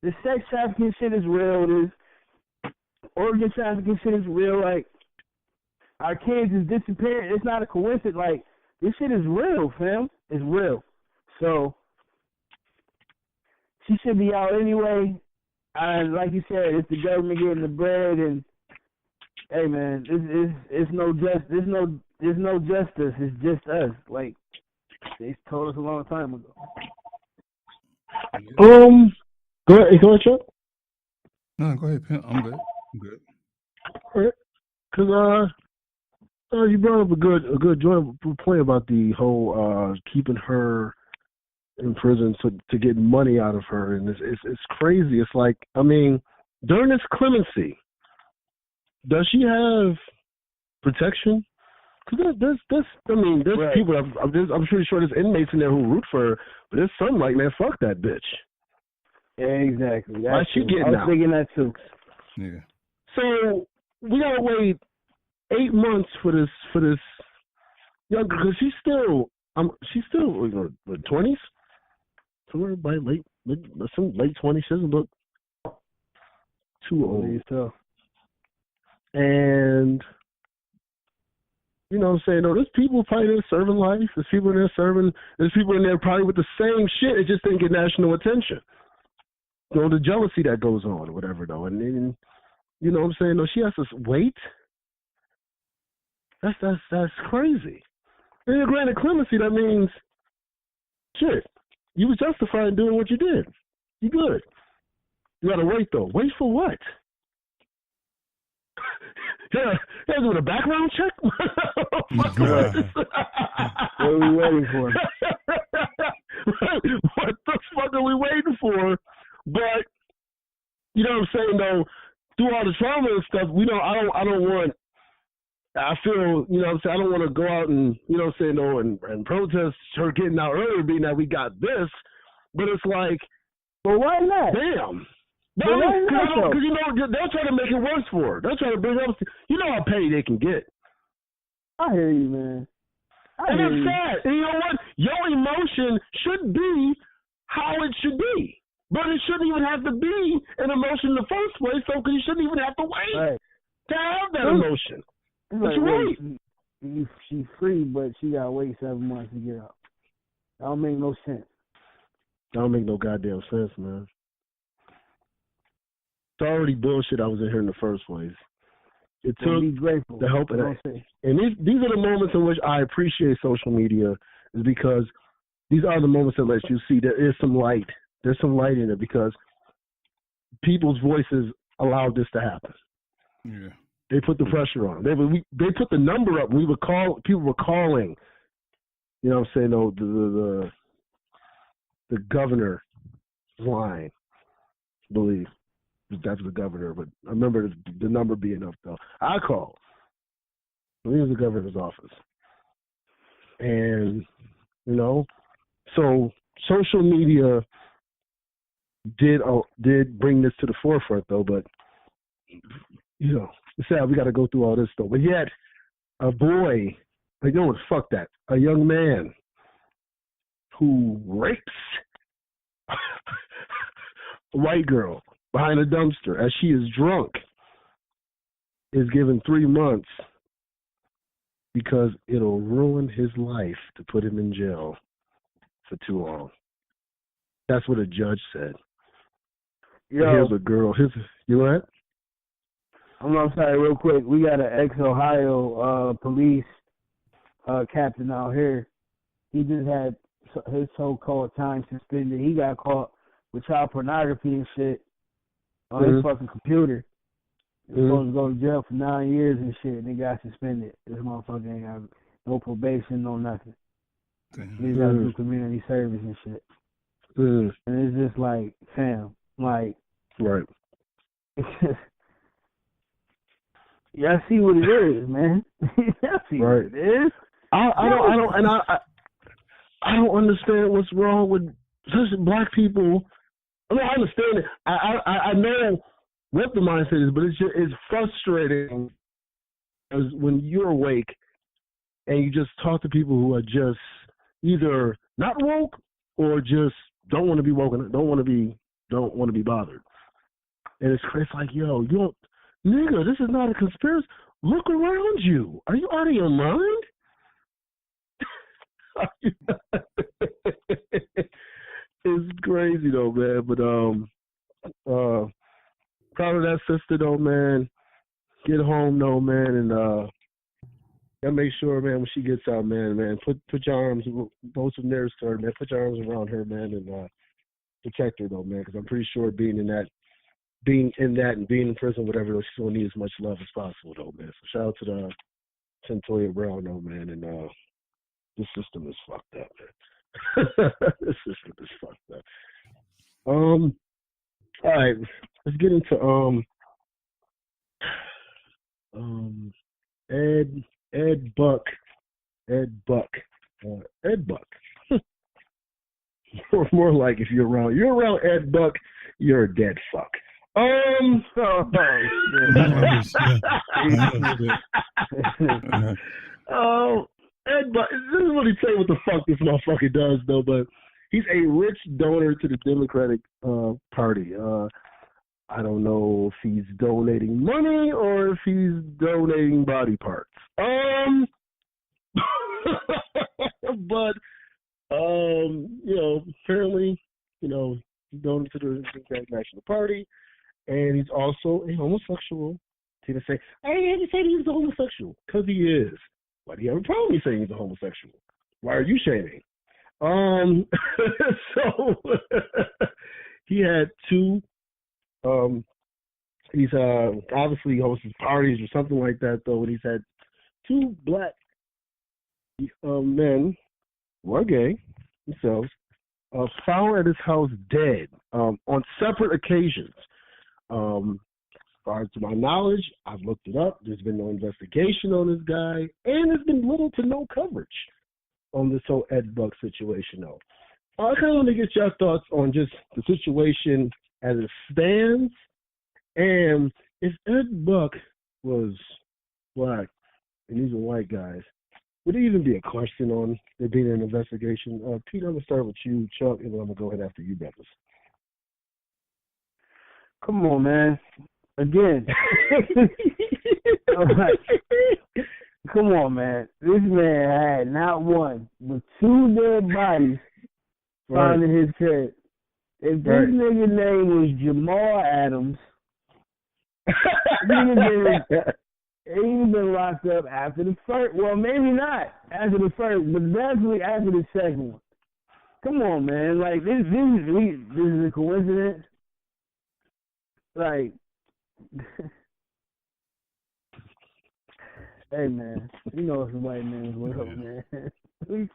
The sex trafficking shit is real. This organ trafficking shit is real. Like, our kids is disappearing. It's not a coincidence. Like, this shit is real, fam. It's real. So, she should be out anyway. And like you said, it's the government getting the bread, and Hey man, it's no there's no justice. It's just us. Like they told us a long time ago. Go ahead, Chuck. No, go ahead, Pimp. I'm good. All right. Because you brought up a good joint point about the whole keeping her in prison to get money out of her, and it's crazy. It's like, I mean, during this clemency, does she have protection? Because there's right. people. I'm pretty sure there's inmates in there who root for her, but there's some like, man, fuck that bitch. Yeah, exactly. Why's she getting out? I was thinking that too. Yeah. So we gotta wait 8 months for this young girl, because she's still in her 20s, somewhere by late 20s. She doesn't look too old. So. And you know what I'm saying? No, there's people probably there serving life. There's people in there serving. There's people in there probably with the same shit. It just didn't get national attention. You know, the jealousy that goes on or whatever, though. And you know what I'm saying? No, she has to wait. That's crazy. And granted clemency, that means, shit, you was justified in doing what you did. You good. You gotta wait, though. Wait for what? Yeah, doing a background check? What are we waiting for? What the fuck are we waiting for? But, you know what I'm saying, though, through all the trauma and stuff, I feel, you know what I'm saying, I don't want to go out and, you know what I'm saying, no, and protest her getting out earlier, being that we got this, but it's like, well, why not? Damn. Because you know, they'll try to make it worse for her. They'll try to bring up, you know how petty they can get. I hear you, man. And it's sad. And you know what? Your emotion should be how it should be. But it shouldn't even have to be an emotion in the first place, so because you shouldn't even have to wait to have that emotion. That's right. She's free, but she got to wait 7 months to get out. That don't make no sense. That don't make no goddamn sense, man. It's already bullshit I was in here in the first place. It took the help of that. And these are the moments in which I appreciate social media, is because these are the moments that let you see there is some light. There's some light in it because people's voices allowed this to happen. Yeah. They put the pressure on. They put the number up. People were calling. You know what I'm saying? No, the governor's line, I believe. That's the governor, but I remember the number being up, though. I called. I think it was the governor's office. And, you know, so social media did bring this to the forefront, though, but, you know, it's sad we got to go through all this, though. But yet, a boy, like, no, fuck that, a young man who rapes a white girl behind a dumpster as she is drunk is given 3 months because it'll ruin his life to put him in jail for too long. That's what a judge said. Here's a girl. You know what? I'm sorry, real quick. We got an ex-Ohio police captain out here. He just had his so-called time suspended. He got caught with child pornography and shit on his fucking computer. He was supposed to go to jail for 9 years and shit, and he got suspended. This motherfucker ain't got no probation, no nothing. He's got to do community service and shit. And it's just like, fam, like, right. Y'all see what it is, man. Y'all see what it is. I don't understand what's wrong with black people. I mean, I understand it. I know what the mindset is, but it's frustrating as when you're awake and you just talk to people who are just either not woke or just don't want to be woken, don't want to be bothered. And it's like, yo, you don't, nigga, this is not a conspiracy. Look around you. Are you out of your mind? It's crazy though, man. But proud of that sister though, man. get home though, man, and gotta make sure, man, when she gets out, man, put your arms, both of nearest to her, man, put your arms around her, man, and protect her though, man, because I'm pretty sure being in that and being in prison, whatever, she's gonna need as much love as possible though, man. So shout out to the Cynotia Brown though, man, and this system is fucked up, man. This system is fucked up. All right, let's get into Ed Buck. More like if you're around Ed Buck, you're a dead fuck. Ed Buck, this is what he say what the fuck this motherfucker does though, but he's a rich donor to the Democratic Party. I don't know if he's donating money or if he's donating body parts. But apparently, he's donating to the Democratic National Party, and he's also a homosexual. People say, I didn't say he's a homosexual, because he is. Why do you have a problem with saying he's a homosexual? Why are you shaming? So he had two. He's obviously hosts parties or something like that though, and he's had two black men who are gay themselves found at his house dead on separate occasions. As far as to my knowledge, I've looked it up. There's been no investigation on this guy, and there's been little to no coverage on this whole Ed Buck situation though. I kind of want to get your thoughts on just the situation as it stands, and if Ed Buck was black and these are white guys, would it even be a question on there being an investigation? Pete, I'm going to start with you, Chuck, and then I'm going to go ahead after you, brothers. Come on, man. Again. Come on, man. This man had not one, but two dead bodies found in his crib. If this nigga name was Jamal Adams, he'd been locked up after the first. Well, maybe not after the first, but definitely after the second one. Come on, man. Like this is a coincidence. Like, hey man, you know it's a white man's world, man. We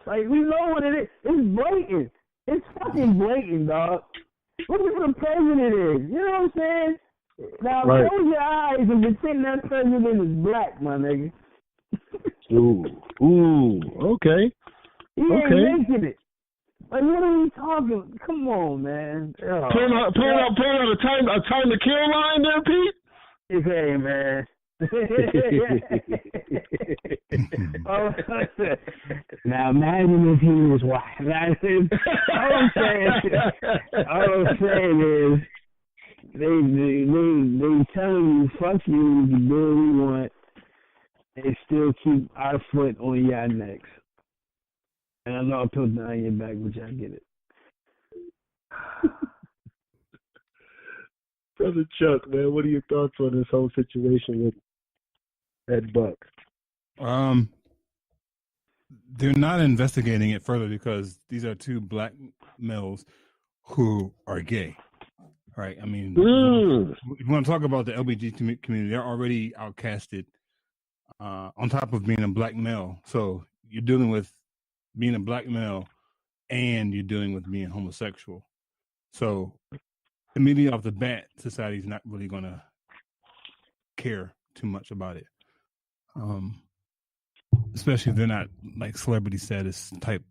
know what it is. It's blatant. It's fucking blatant, dog. Look at what the president is. You know what I'm saying? Now close your eyes and pretend that president is black, my nigga. Ooh, okay. He ain't making it. Like, what are we talking? Come on, man. Pulling out a time to kill line there, Pete? Hey, man. Now imagine if he was white. All I'm saying is they telling you fuck you do what we want and still keep our foot on your necks. And I know I put that on your back, but I get it. Brother Chuck, man, what are your thoughts on this whole situation with Ed Buck? They're not investigating it further because these are two black males who are gay. Right? I mean, if you want to talk about the LGBT community, they're already outcasted on top of being a black male. So you're dealing with being a black male and you're dealing with being homosexual. So immediately off the bat, society's not really going to care too much about it. Especially if they're not like celebrity status type,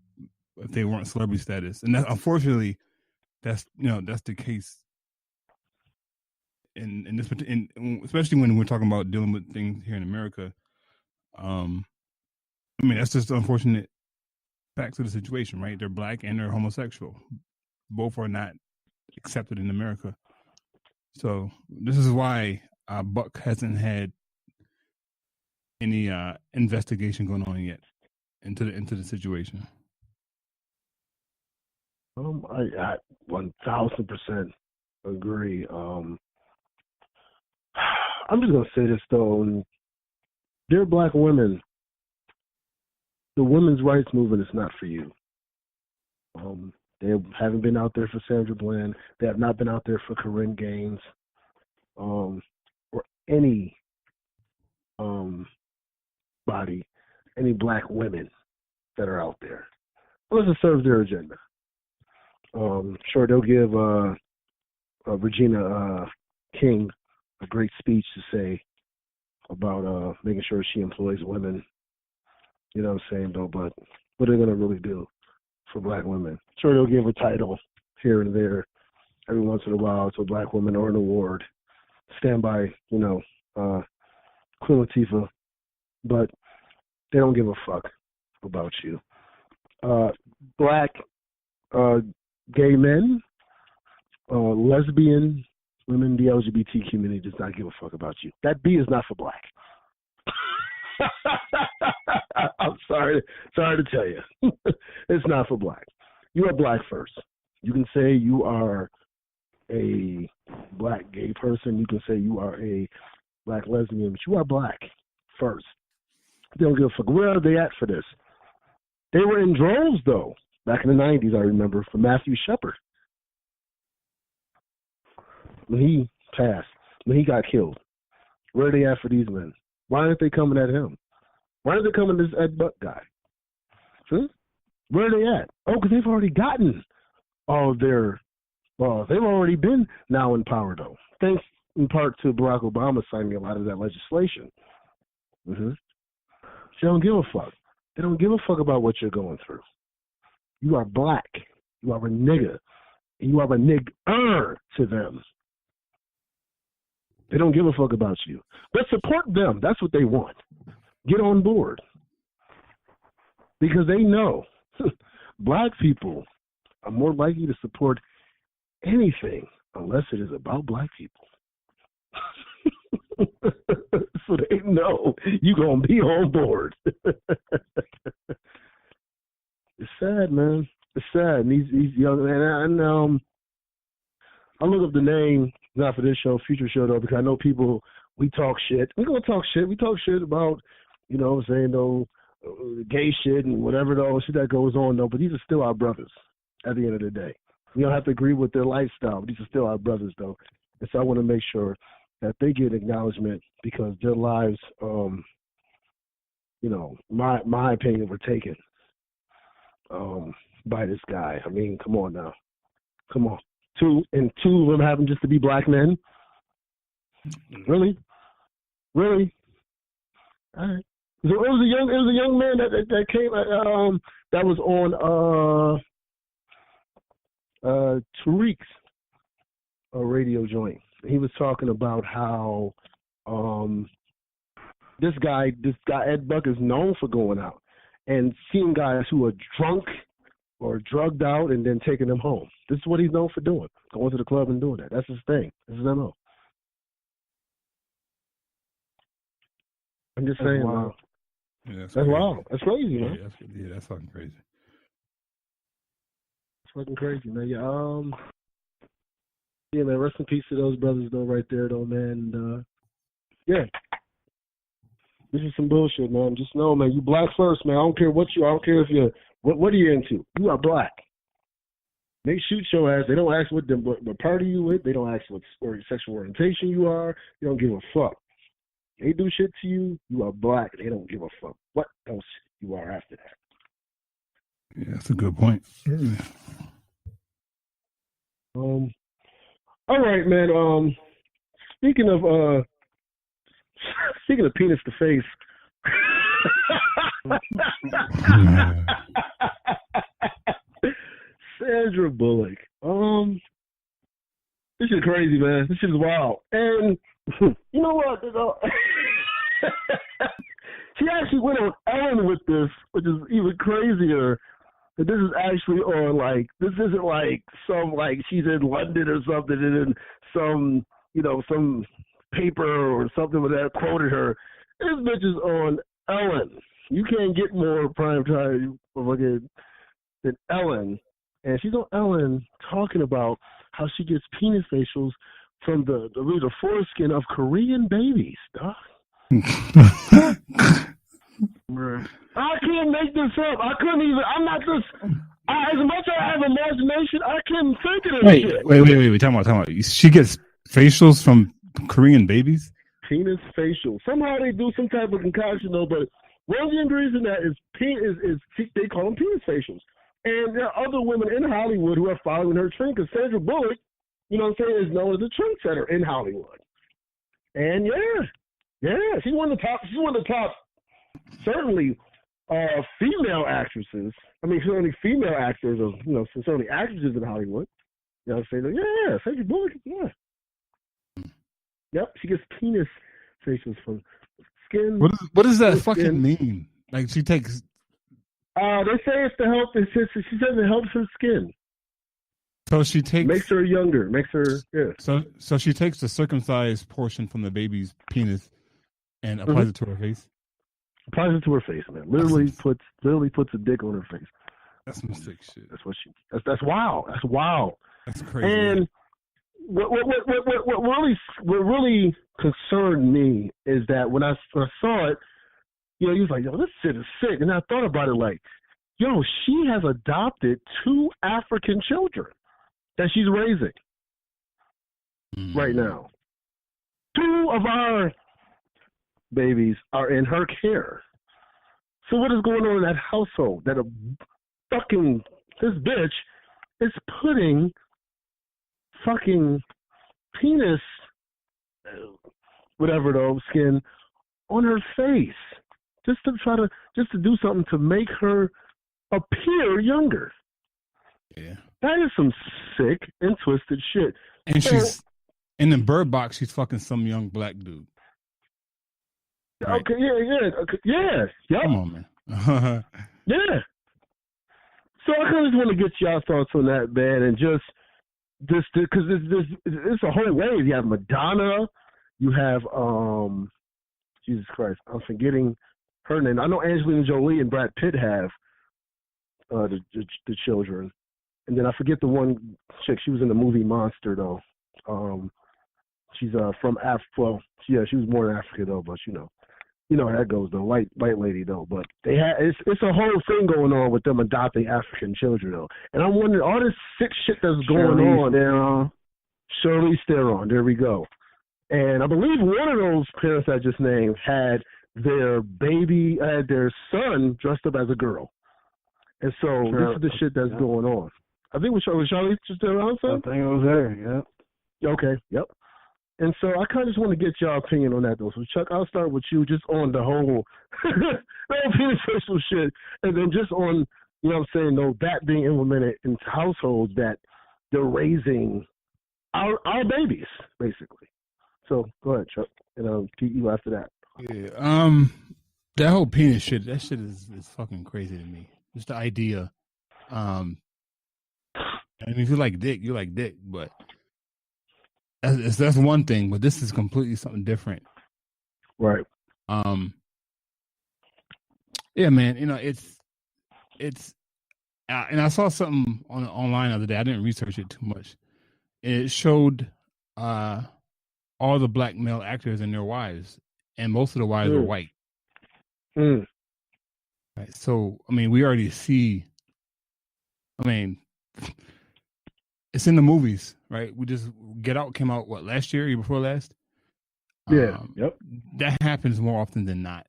if they weren't celebrity status. And that, unfortunately, that's the case in this, especially when we're talking about dealing with things here in America. I mean, that's just the unfortunate facts of the situation, right? They're black and they're homosexual. Both are not accepted in America. So this is why Buck hasn't had any investigation going on yet into the situation. I 1000% agree. I'm just gonna say this though, and dear black women, the women's rights movement is not for you. They haven't been out there for Sandra Bland. They have not been out there for Corinne Gaines, or any body, any black women that are out there, unless it serves their agenda. Sure, they'll give Regina King a great speech to say about making sure she employs women. You know what I'm saying, though? But what are they going to really do for black women? Sure, they'll give a title here and there every once in a while to a black woman or an award. Stand by, Queen Latifah. But they don't give a fuck about you. Black gay men, lesbian women, the LGBT community does not give a fuck about you. That B is not for black. I'm sorry to tell you. It's not for black. You are black first. You can say you are a black gay person. You can say you are a black lesbian, but you are black first. They don't give a fuck. Where are they at for this? They were in droves, though, back in the 90s, I remember, for Matthew Shepard. When he passed, when he got killed, where are they at for these men? Why aren't they coming at him? Why aren't they coming at this Ed Buck guy? Where are they at? Oh, because they've already gotten all of their, they've already been now in power, though. Thanks in part to Barack Obama signing a lot of that legislation. They don't give a fuck. They don't give a fuck about what you're going through. You are black. You are a nigga. And you are a nigger to them. They don't give a fuck about you. But support them. That's what they want. Get on board. Because they know black people are more likely to support anything unless it is about black people. So they know you're going to be on board. It's sad, man. It's sad. And these young men, and I look up the name, not for this show, future show, though, because I know people, we talk shit. We're going to talk shit. We talk shit about, saying, though, gay shit and whatever, though, shit that goes on, though. But these are still our brothers at the end of the day. We don't have to agree with their lifestyle, but these are still our brothers, though. And so I want to make sure that they get acknowledgement because their lives, my opinion, were taken by this guy. I mean, come on now. Come on. Two of them happen just to be black men? Really? Really? All right. So it was a young man that came that was on Tariq's radio joint. He was talking about how this guy Ed Buck is known for going out and seeing guys who are drunk or drugged out and then taking them home. This is what he's known for doing, going to the club and doing that. That's his thing. This is MO. I'm just saying, wow. Yeah, that's wild. That's crazy, man. That's fucking crazy. It's fucking crazy, man. Yeah, man. Rest in peace to those brothers, though, right there, though, man. And, yeah. This is some bullshit, man. Just know, man, you black first, man. I don't care I don't care if you're, what are you into? You are black. They shoot your ass. They don't ask what party you with. They don't ask what sexual orientation you are. They don't give a fuck. They do shit to you, you are black. They don't give a fuck what else you are after that. Yeah, that's a good point. Yeah. All right, man. Speaking of penis to face. Sandra Bullock. This shit crazy, man. This shit is wild. And you know what? She actually went on Ellen with this, which is even crazier. That this is actually on this isn't some she's in London or something and then some some paper or something with that quoted her. This bitch is on Ellen. You can't get more prime time than Ellen. And she's on Ellen talking about how she gets penis facials from the foreskin of Korean babies, dog. I can't make this up. I couldn't even. I'm not this. As much as I have imagination, I couldn't think of this shit. Wait. Time out. She gets facials from Korean babies? Penis facial. Somehow they do some type of concoction, though, but one of the ingredients in that is they call them penis facials. And there are other women in Hollywood who are following her trend, because Sandra Bullock, you know what I'm saying, is known as a trendsetter in Hollywood. And she's one of the top, certainly, female actresses. I mean, certainly female actors, or certainly actresses in Hollywood. You know what I'm saying? Yeah, Sandra Bullock, yeah. Yep, she gets penis facials from skin. What does that fucking mean? Like, she takes. They say it's to help. She says it helps her skin. So she makes her younger. Makes her So she takes the circumcised portion from the baby's penis and applies it to her face. Applies it to her face, man. Literally puts a dick on her face. That's some sick shit. That's what she. That's wild. That's wild. That's crazy. And what really concerned me is that when I saw it, he was like, yo, this shit is sick. And I thought about it like, yo, she has adopted 2 African children that she's raising right now. 2 of our babies are in her care. So what is going on in that household? That this bitch is putting fucking penis, whatever though, skin on her face, just to do something to make her appear younger. Yeah, that is some sick and twisted shit. And she's in the Bird Box. She's fucking some young black dude. Right? Okay, yeah. Yep. Come on, man. Yeah. So I kind of just want to get y'all thoughts on that, man, and just this because it's a whole wave. You have Madonna, you have Jesus Christ, I'm forgetting her name. I know Angelina Jolie and Brad Pitt have the children, and then I forget the one chick. She was in the movie Monster though. She's from Africa. Well, yeah, she was born in Africa though, but you know how that goes, the white lady though. But they had it's a whole thing going on with them adopting African children though. And I'm wondering all this sick shit that's going on. Charlize Theron, there we go. And I believe one of those parents I just named had their son dressed up as a girl. And so this is the shit that's going on. I think was Charlize just around, son? I think it was her, yeah. Okay, yep. And so I kind of just want to get your opinion on that, though. So, Chuck, I'll start with you just on the whole penis facial shit, and then just on, you know what I'm saying, though, that being implemented into households that they're raising our babies, basically. So, go ahead, Chuck, and I'll keep you after that. Yeah, that whole penis shit, that shit is fucking crazy to me. Just the idea. I mean, if you like dick, you like dick, but that's one thing, but this is completely something different. Right. Yeah, man, it's and I saw something online the other day. I didn't research it too much. It showed all the black male actors and their wives, and most of the wives were white. Mm. Right. So, I mean, we already see, it's in the movies, right? Get Out came out, last year before last? Yeah. Yep. That happens more often than not.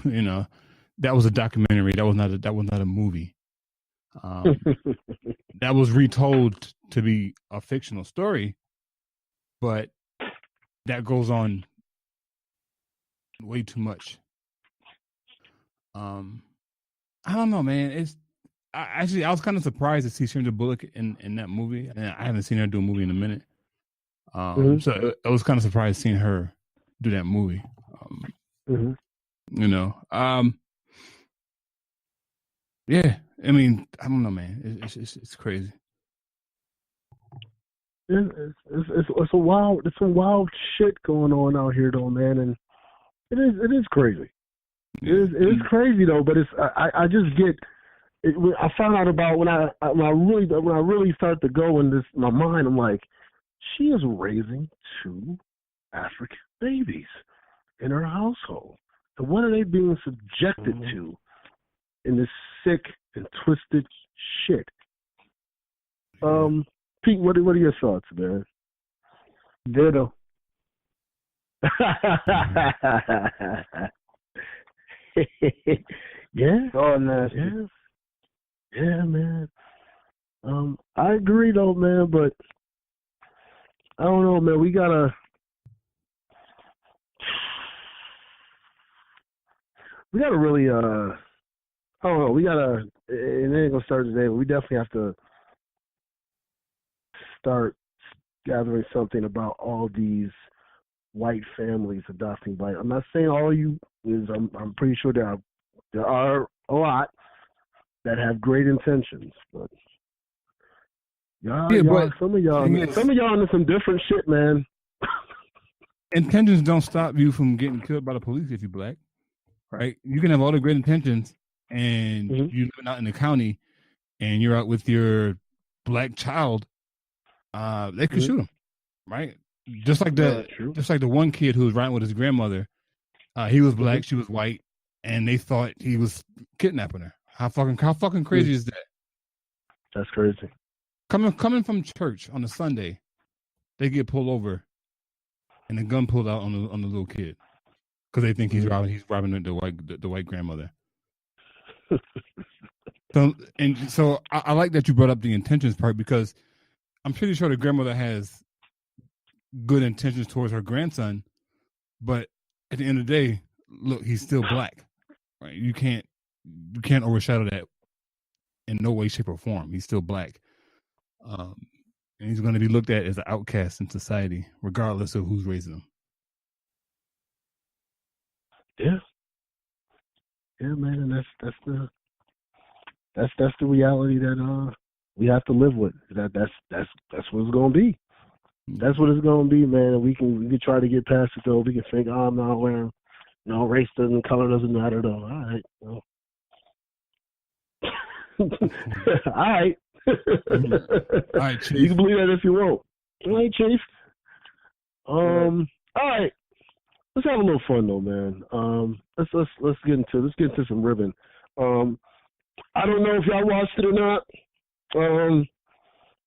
That was a documentary. That was not a movie. That was retold to be a fictional story, but that goes on way too much. I don't know, man. I was kind of surprised to see Sandra Bullock in that movie. I haven't seen her do a movie in a minute. So I was kind of surprised seeing her do that movie. Yeah. I mean, I don't know, man. It's crazy. It's some wild shit going on out here, though, man, and it is crazy. It is crazy though, but I just get. I found out about when I really start to go in my mind. I'm like, she is raising 2 African babies in her household. And what are they being subjected to in this sick and twisted shit? Pete, what are your thoughts, man? Ditto. Yeah. Oh, nasty. Yeah, man. I agree though, man, but I don't know, man. We gotta really, I don't know. We gotta. It ain't gonna start today, but we definitely have to start gathering something about all these white families adopting black. I'm not saying all you is. I'm pretty sure there are a lot that have great intentions, but y'all, some of y'all into some different shit, man. Intentions don't stop you from getting killed by the police if you're black, right? You can have all the great intentions, and you're living out in the county, and you're out with your black child. They could shoot him, right? Just like the one kid who was riding with his grandmother. He was black, she was white, and they thought he was kidnapping her. How fucking crazy is that? That's crazy. Coming from church on a Sunday, they get pulled over, and the gun pulled out on the little kid because they think he's robbing the white grandmother. So I like that you brought up the intentions part, because I'm pretty sure the grandmother has good intentions towards her grandson, but at the end of the day, look, he's still black, right? You can't overshadow that in no way, shape, or form. He's still black, and he's going to be looked at as an outcast in society, regardless of who's raising him. Yeah, man, and that's the reality that we have to live with. That's what it's going to be. That's what it's going to be, man. And we can try to get past it though. We can think, I'm not wearing, race doesn't, color doesn't matter though. All right, all right. All right, Chief. You can believe that if you want. All right, Chief. All right. Let's have a little fun though, man. Let's get into some ribbon. I don't know if y'all watched it or not.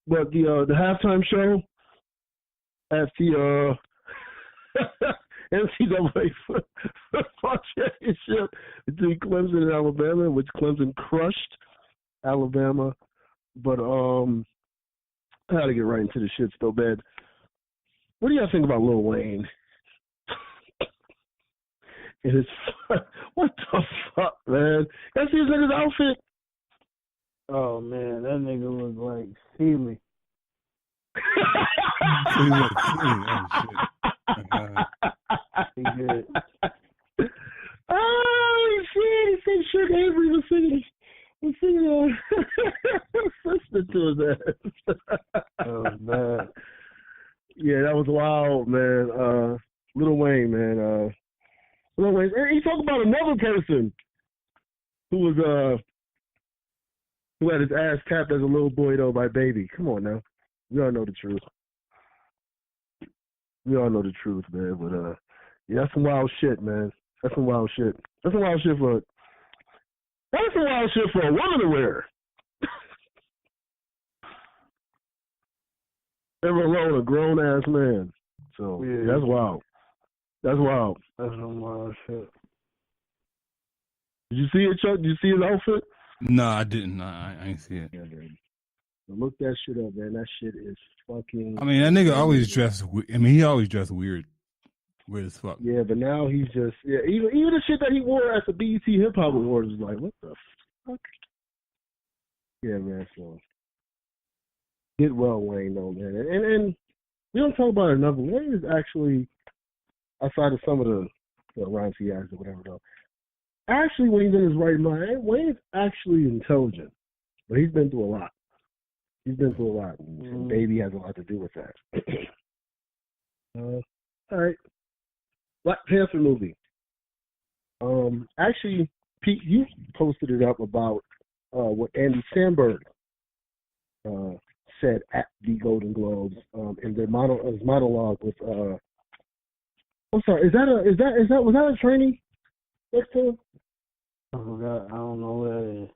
But the halftime show at the NCAA football championship between Clemson and Alabama, which Clemson crushed Alabama. But I had to get right into the shit so bad. What do y'all think about Lil Wayne? What the fuck, man? Y'all see his nigga's outfit? Oh man, that nigga look like Sealy. He look clean. Oh shit. He good. Oh shit! He said Sugar Avery was singing sister to his ass. Oh man. Yeah, that was wild, man. Lil Wayne, man. Lil Wayne. He talked about another person who had his ass tapped as a little boy though by Baby. Come on now, we all know the truth. We all know the truth, man. But yeah, that's some wild shit, man. That's some wild shit. That's some wild shit for a woman to wear. Never alone a grown ass man. So yeah, that's wild. That's wild. That's some wild shit. Did you see it, Chuck? Did you see his outfit? No, I didn't. I ain't see it. Yeah, dude. Look that shit up, man. That shit is fucking. I mean, that nigga always dressed. He always dressed weird as fuck. Yeah, but now he's just even the shit that he wore at the BET Hip Hop Awards was like, what the fuck? Yeah, man. So get well, Wayne, though, man. And we don't talk about it enough. Wayne is actually, outside of some of the rhymes he has or whatever, though. Actually, when he's in his right mind, Wayne's actually intelligent, but he's been through a lot. And Baby has a lot to do with that. All right. Black Panther movie. Actually, Pete, you posted it up about what Andy Samberg said at the Golden Globes in their monologue with I'm sorry, was that a trainee next to him? I forgot. I don't know what that is.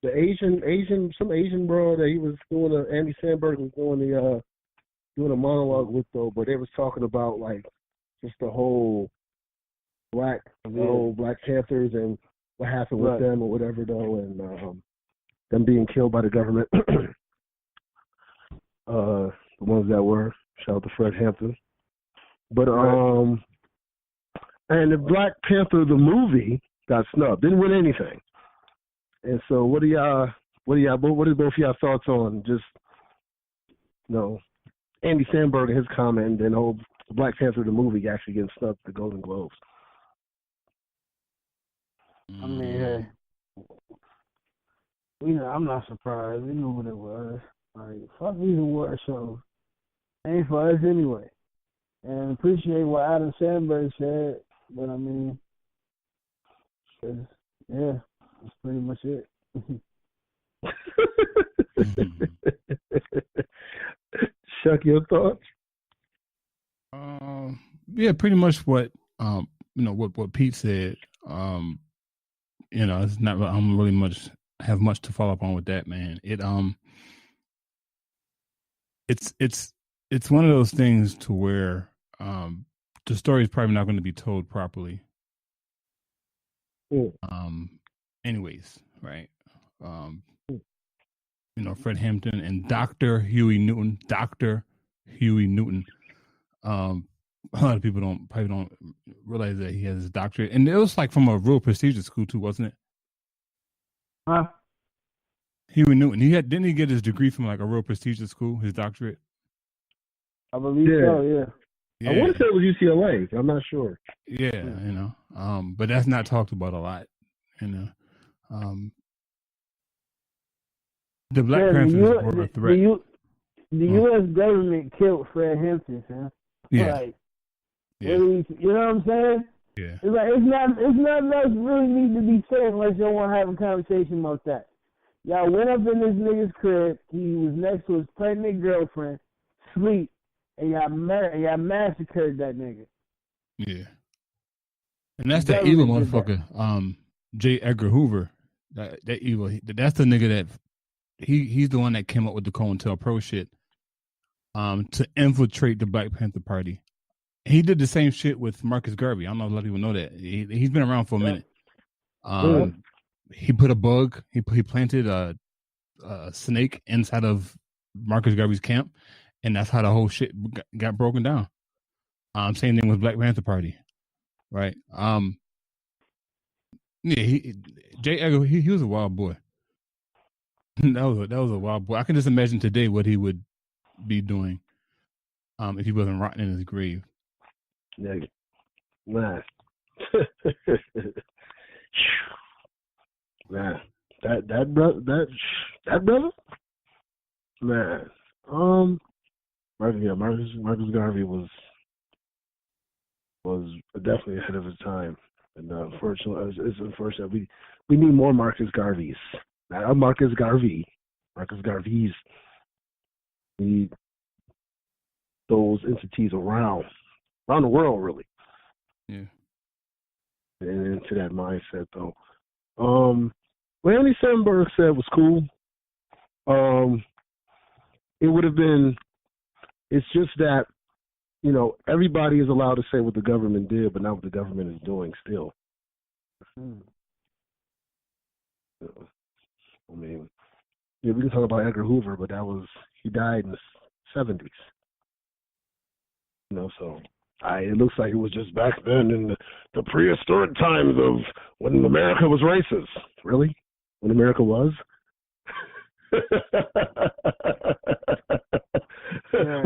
The Asian bro that he was doing Andy Samberg was doing a monologue with though, but they was talking about like just the whole Black Panthers and what happened with them or whatever though, and them being killed by the government. The ones that were, shout out to Fred Hampton. But and the Black Panther the movie got snubbed, didn't win anything. And so what are both of y'all thoughts on just Andy Samberg and his comment, and then whole Black Panther the movie actually getting snubbed at the Golden Globes? I mean, hey, I'm not surprised. We knew what it was. Like, fuck these award shows. Ain't for us anyway. And appreciate what Adam Sandberg said, but I mean, that's pretty much it. Chuck, your thoughts? Yeah, pretty much what what Pete said. It's not. I'm really have much to follow up on with that, man. It's one of those things to where the story is probably not going to be told properly. Anyways, right? Fred Hampton and Dr. Huey Newton. A lot of people probably don't realize that he has his doctorate, and it was like from a real prestigious school too, wasn't it? Huh? Huey Newton. Didn't he get his degree from like a real prestigious school, his doctorate? I believe so. Yeah. I want to say it was UCLA. I'm not sure. Yeah, but that's not talked about a lot. The Black Panthers were a threat. The U.S. government killed Fred Hampton, man. Yeah. Like, you know what I'm saying? Yeah. It's like it's not much really need to be said unless you want to have a conversation about that. Y'all went up in this nigga's crib. He was next to his pregnant girlfriend, sleep, and y'all massacred that nigga. Yeah. And that's the evil motherfucker, J. Edgar Hoover. That evil. That's the nigga that he's the one that came up with the COINTELPRO shit. To infiltrate the Black Panther Party. He did the same shit with Marcus Garvey. I don't know if a lot of people know that. He's been around for a minute. He put a bug. He planted a snake inside of Marcus Garvey's camp, and that's how the whole shit got broken down. Same thing with Black Panther Party, right? J. Edgar, he was a wild boy. That was a wild boy. I can just imagine today what he would be doing if he wasn't rotting in his grave. Yeah, man. Man, that brother, man. Marcus Garvey was definitely ahead of his time, and unfortunately, it's unfortunate we need more Marcus Garveys. Not Marcus Garvey, Marcus Garveys. We need those entities around the world, really. Yeah. And into that mindset, though. What Andy Samberg said was cool. It would have been. It's just that, everybody is allowed to say what the government did, but not what the government is doing still. I mean, we can talk about Edgar Hoover, but he died in the 70s. So it looks like it was just back then in the prehistoric times of when America was racist. Really? When America was? When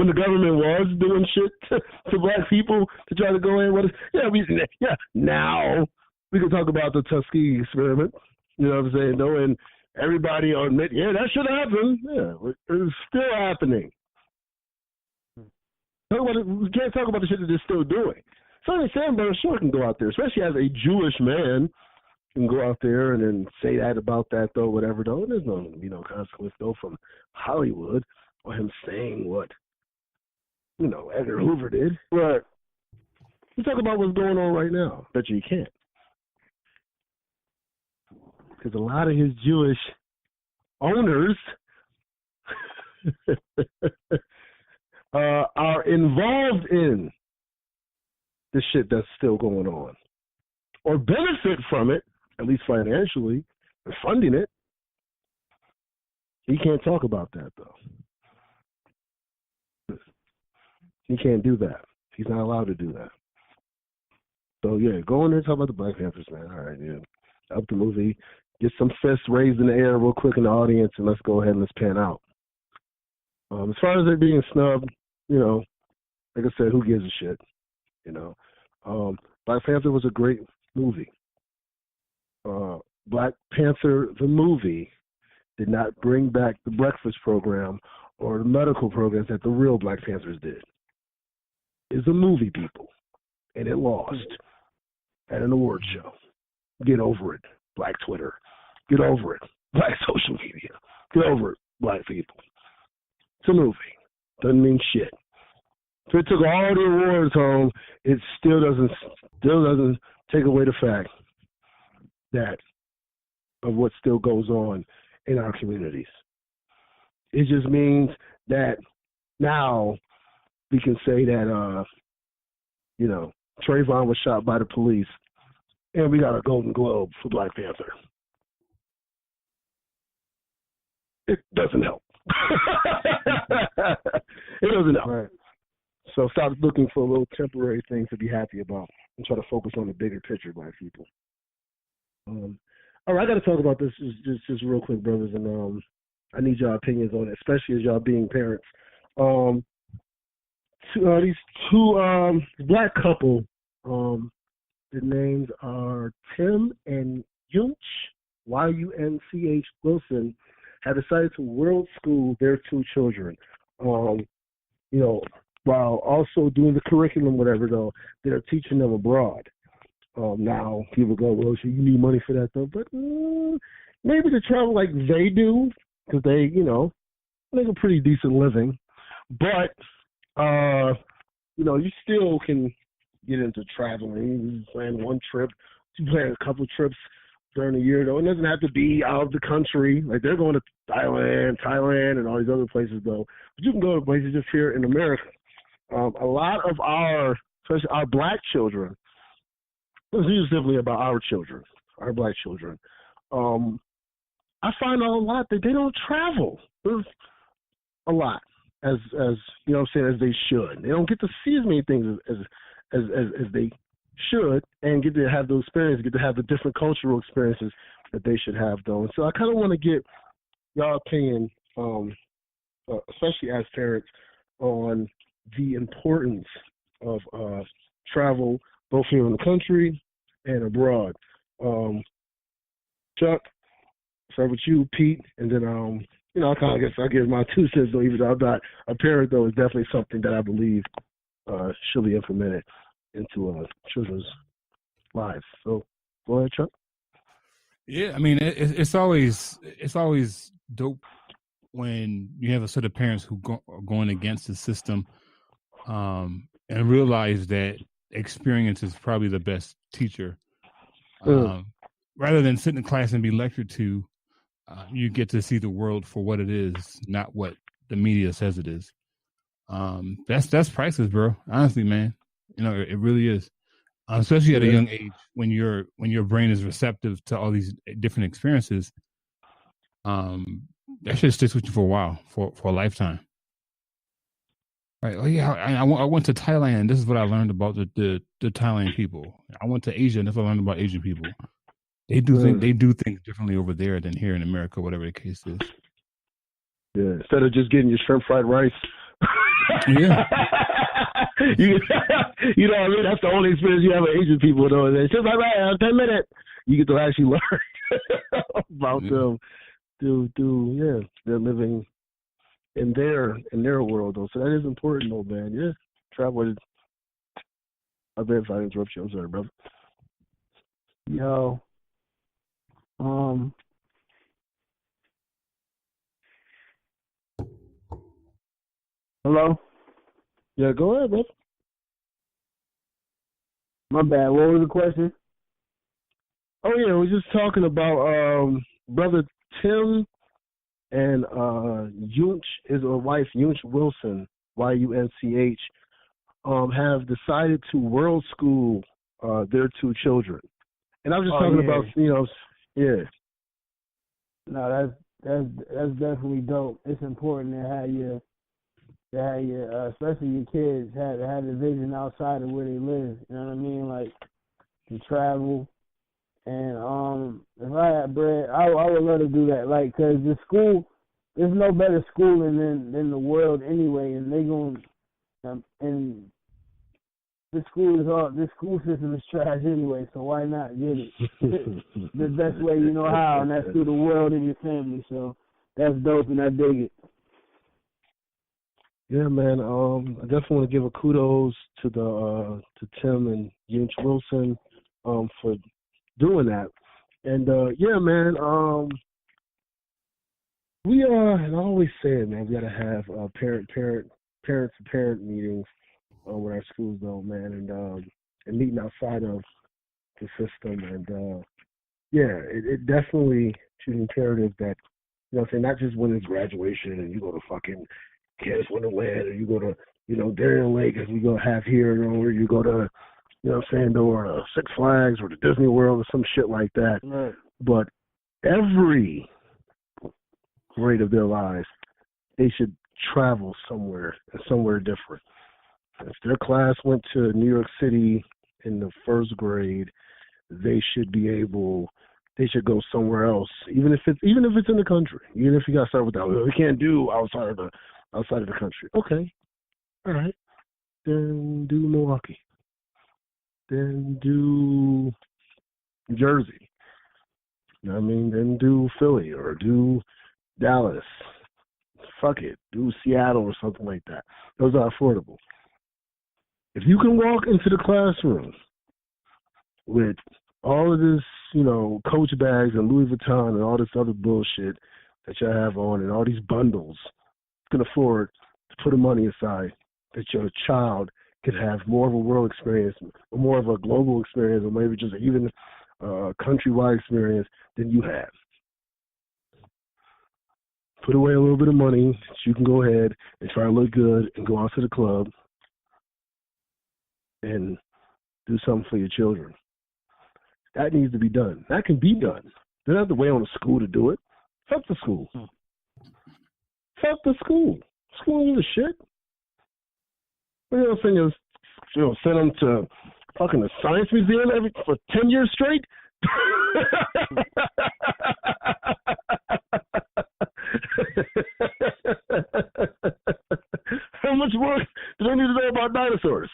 the government was doing shit to black people to try to go in with us? Now we can talk about the Tuskegee experiment. You know what I'm saying? Though, and everybody admit, that should happen. Yeah, it's still happening. We can't talk about the shit that they're still doing. Sonny Sandberg sure can go out there, especially as a Jewish man, can go out there and then say that about that, though, whatever, though. There's no consequence, though, from Hollywood. or him saying what, Edgar Hoover did. Right. You talk about what's going on right now. Bet you can't. Because a lot of his Jewish owners are involved in the shit that's still going on, or benefit from it, at least financially, and funding it. He can't talk about that, though. He can't do that. He's not allowed to do that. So, yeah, go in there and talk about the Black Panthers, man. All right, yeah. Up the movie. Get some fists raised in the air real quick in the audience, and let's go ahead and let's pan out. As far as it being snubbed, like I said, who gives a shit? Black Panther was a great movie. Black Panther, the movie, did not bring back the breakfast program or the medical programs that the real Black Panthers did. It's a movie, people, and it lost at an award show. Get over it, Black Twitter. Get over it, Black social media. Get over it, Black people. It's a movie. Doesn't mean shit. If it took all the awards home, it still doesn't take away the fact that of what still goes on in our communities. It just means that now we can say that Trayvon was shot by the police, and we got a Golden Globe for Black Panther. It doesn't help. It doesn't help. Right. So stop looking for little temporary things to be happy about and try to focus on the bigger picture, Black people. All right, I got to talk about this just real quick, brothers, and I need y'all opinions on it, especially as y'all being parents. These two Black couple, the names are Tim and Yunch, Y-U-N-C-H Wilson, have decided to world school their two children. While also doing the curriculum, whatever, though, they're teaching them abroad. Now, people go, well, so you need money for that, though. But maybe to travel like they do, because they, make a pretty decent living. But, you still can get into traveling. You plan one trip. You plan a couple trips during the year, though. It doesn't have to be out of the country. Like, they're going to Thailand, and all these other places, though. But you can go to places just here in America. A lot of especially our Black children, this is simply about our children, our Black children. I find out a lot that they don't travel. There's a lot, as as they should. They don't get to see as many things as they should, and get to have those experiences, get to have the different cultural experiences that they should have, though. And so I kind of want to get y'all opinion, especially as parents, on the importance of travel, both here in the country and abroad. Chuck, start with you, Pete, and then I give my 2 cents, though, even though I'm not a parent, though. It's definitely something that I believe should be implemented into children's lives. So go ahead, Chuck. Yeah, I mean, it's always dope when you have a set of parents who are going against the system, and realize that experience is probably the best teacher. Rather than sit in class and be lectured to, you get to see the world for what it is, not what the media says it is. That's priceless, bro. Honestly, man, it really is. Especially at a young age, when your brain is receptive to all these different experiences, that shit sticks with you for a while, for a lifetime. Right? Oh yeah, I went to Thailand. This is what I learned about the Thailand people. I went to Asia, and this is what I learned about Asian people. They do things differently over there than here in America, whatever the case is. Yeah, instead of just getting your shrimp fried rice. Yeah. you know what I mean? That's the only experience you have with Asian people, though. They shrimp fried rice, 10 minutes. You get to actually learn about them. They're living in their world, though. So that is important, though, man. Yeah, travel is. I bet if I interrupt you, I'm sorry, brother. Yo, Hello? Yeah, go ahead, bro. My bad. What was the question? Oh yeah, we're just talking about brother Tim and Yunch, his wife Yunch Wilson, YUNCH, have decided to world school their two children. And I was just talking about, yeah. No, that's definitely dope. It's important to have your especially your kids have the vision outside of where they live. You know what I mean? Like to travel. And if I had bread, I would love to do that. Like, cause the school, there's no better schooling than the world anyway, and they going and this school system is trash anyway. So why not get it the best way you know how, and that's through the world and your family. So that's dope, and I dig it. Yeah, man. I definitely want to give a kudos to to Tim and Yunch Wilson for doing that. And yeah, man, we and I always say it, man, we gotta have parent meetings with our schools though, man, and meeting outside of the system. And yeah, it definitely is imperative that, you know what I'm saying, not just when it's graduation and you go to fucking Canis Wonderland, or you go to, Darien Lake, as we go have here, or you go to, you know what I'm saying, or Six Flags or the Disney World or some shit like that. Right. But every grade of their lives, they should travel somewhere different. If their class went to New York City in the first grade, they should go somewhere else, even if it's in the country. Even if you got to start with that, we can't do outside of the country. Okay, all right, then do Milwaukee, then do Jersey. You know what I mean? Then do Philly or do Dallas. Fuck it, do Seattle or something like that. Those are affordable. If you can walk into the classroom with all of this, Coach bags and Louis Vuitton and all this other bullshit that y'all have on, and all these bundles, you can afford to put the money aside that your child could have more of a world experience, or more of a global experience, or maybe just even countrywide experience than you have. Put away a little bit of money so you can go ahead and try to look good and go out to the club and do something for your children. That needs to be done. That can be done. They don't have to wait on the school to do it. Fuck the school. Fuck the school. School don't give a shit. Send them to fucking the Science Museum for 10 years straight? How much more do they need to know about dinosaurs?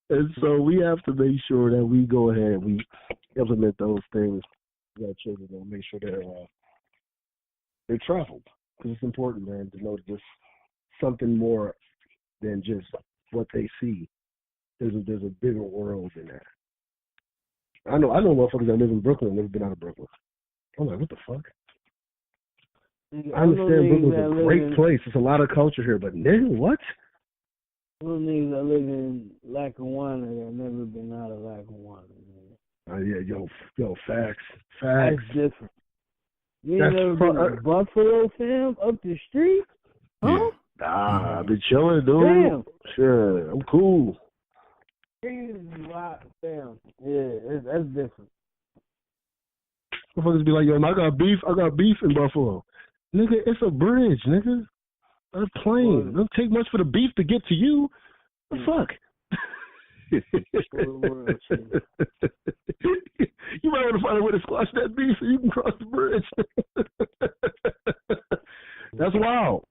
And so we have to make sure that we go ahead and we implement those things. Our children will make sure they're traveled, because it's important, man, to know that there's something more than just what they see. There's a bigger world than that. I know motherfuckers that live in Brooklyn, never been out of Brooklyn. I'm like, what the fuck? I understand Brooklyn's a great place. There's a lot of culture here, but then what? Some niggas that live in Lackawanna that have never been out of Lackawanna. Yo, facts. That's different. You ain't never been to Buffalo, fam? Up the street? Huh? Nah, I've been chilling, dude. Damn. Sure, I'm cool. Damn. Yeah, that's different. Motherfuckers be like, yo, I got beef in Buffalo. Nigga, it's a bridge, nigga. A plane. It don't take much for the beef to get to you. The fuck? You might want to find a way to squash that beef so you can cross the bridge. That's wild.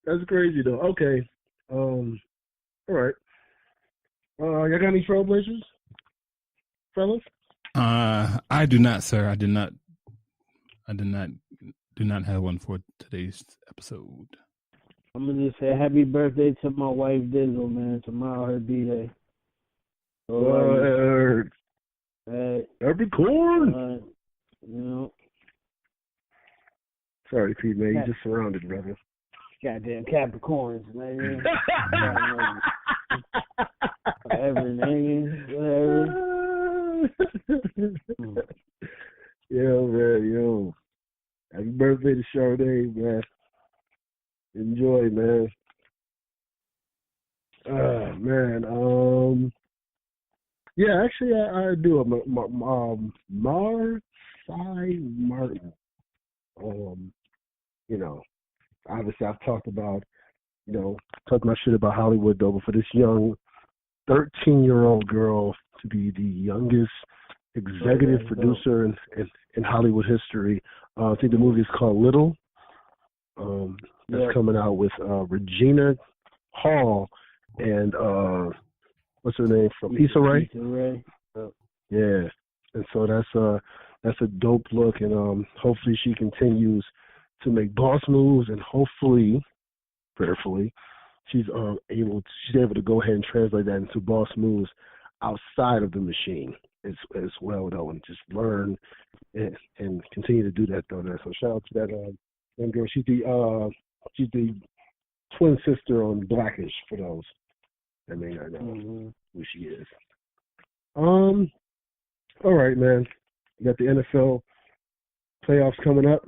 That's crazy, though. Okay. All right. Y'all got any trailblazers, fellas? I do not, sir. I do not have one for today's episode. I'm gonna just say happy birthday to my wife Dizzle, man. Tomorrow her B-Day. Happy corn. Sorry, Pete, man. You just surrounded, brother. Goddamn Capricorns, man. Whatever, nigga. Whatever. Yo, man, yo. Happy birthday to Sade, man. Enjoy, man. Man. Yeah, actually, I do. Marsai Martin. You know, obviously I've talked about, talked my shit about Hollywood, though, but for this young 13-year-old girl to be the youngest executive producer in Hollywood history. I think the movie is called Little. That's coming out with Regina Hall and what's her name from Issa Rae? Issa Rae. Yeah, and so that's a dope look, and hopefully she continues to make boss moves, and hopefully, prayerfully, she's able to go ahead and translate that into boss moves outside of the machine as well, though, and just learn and continue to do that, though. So shout out to that young girl. She's the twin sister on Blackish, for those that may not know who she is. All right, man. You got the NFL playoffs coming up.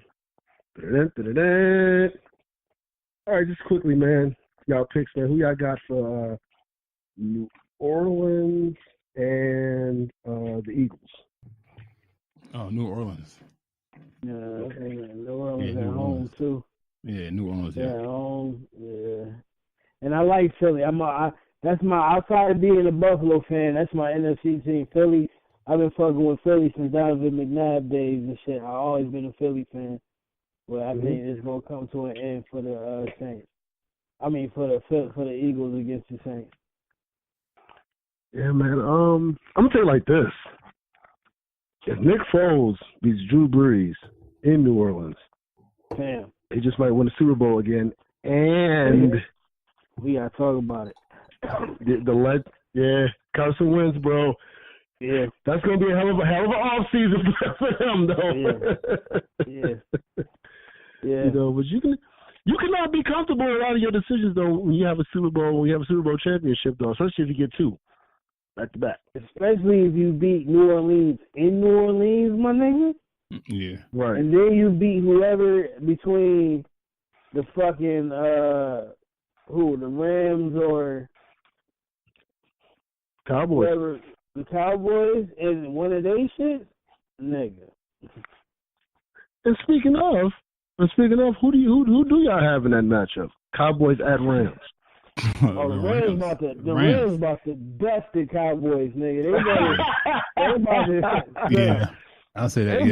All right, just quickly, man. Y'all picks, man. Who y'all got for New Orleans and the Eagles? Oh, New Orleans. Yeah, New Orleans at home too. Yeah, New Orleans. Yeah, at home. Yeah, and I like Philly. That's my outside of being a Buffalo fan. That's my NFC team, Philly. I've been fucking with Philly since Donovan McNabb days and shit. I've always been a Philly fan. But I think it's gonna come to an end for the Saints. I mean, for the Eagles against the Saints. Yeah, man. I'm gonna tell you like this: if Nick Foles beats Drew Brees in New Orleans, damn, he just might win the Super Bowl again. And we gotta talk about it. Carson Wentz, bro. Yeah, that's gonna be a hell of an off season for him, though. Yeah. But you cannot be comfortable with a lot of your decisions, though, when you have a Super Bowl championship, though, especially if you get two back to back. Especially if you beat New Orleans in New Orleans, my nigga. Yeah. Right. And then you beat whoever between the fucking the Rams or Cowboys. Whoever, the Cowboys and one of they shit, nigga. And speaking of, who do y'all have in that matchup? Cowboys at Rams. The Rams about to dust the Cowboys, nigga. They about to yeah. I'll say that.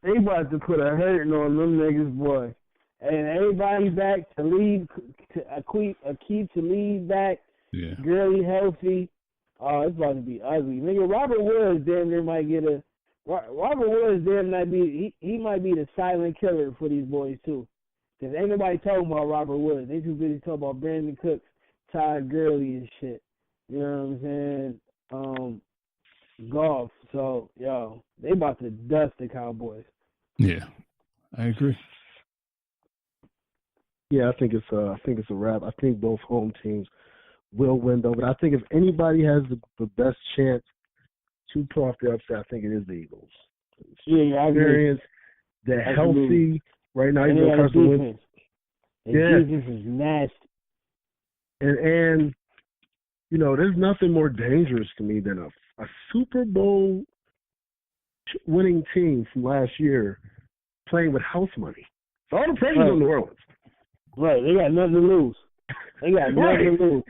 They about to put a hurting on them niggas, boy. And everybody back to lead, Akeem to lead back. Yeah. Gurley healthy. Oh, it's about to be ugly, nigga. Robert Woods damn near might get a. Robert Woods damn might be he might be the silent killer for these boys too. Cause ain't nobody talking about Robert Woods. They too busy talking about Brandon Cooks, Todd Gurley and shit. You know what I'm saying? Golf. So they about to dust the Cowboys. Yeah, I agree. Yeah, I think it's a wrap. I think both home teams will win, though. But I think if anybody has the best chance to pull off the upset, I think it is the Eagles. Yeah, I agree. They're healthy right now. You know, Carson Wentz. Defense is nasty. And you know, there's nothing more dangerous to me than a Super Bowl winning team from last year playing with house money. So all the pressure's on New Orleans. Right, they got nothing to lose. Nothing to lose.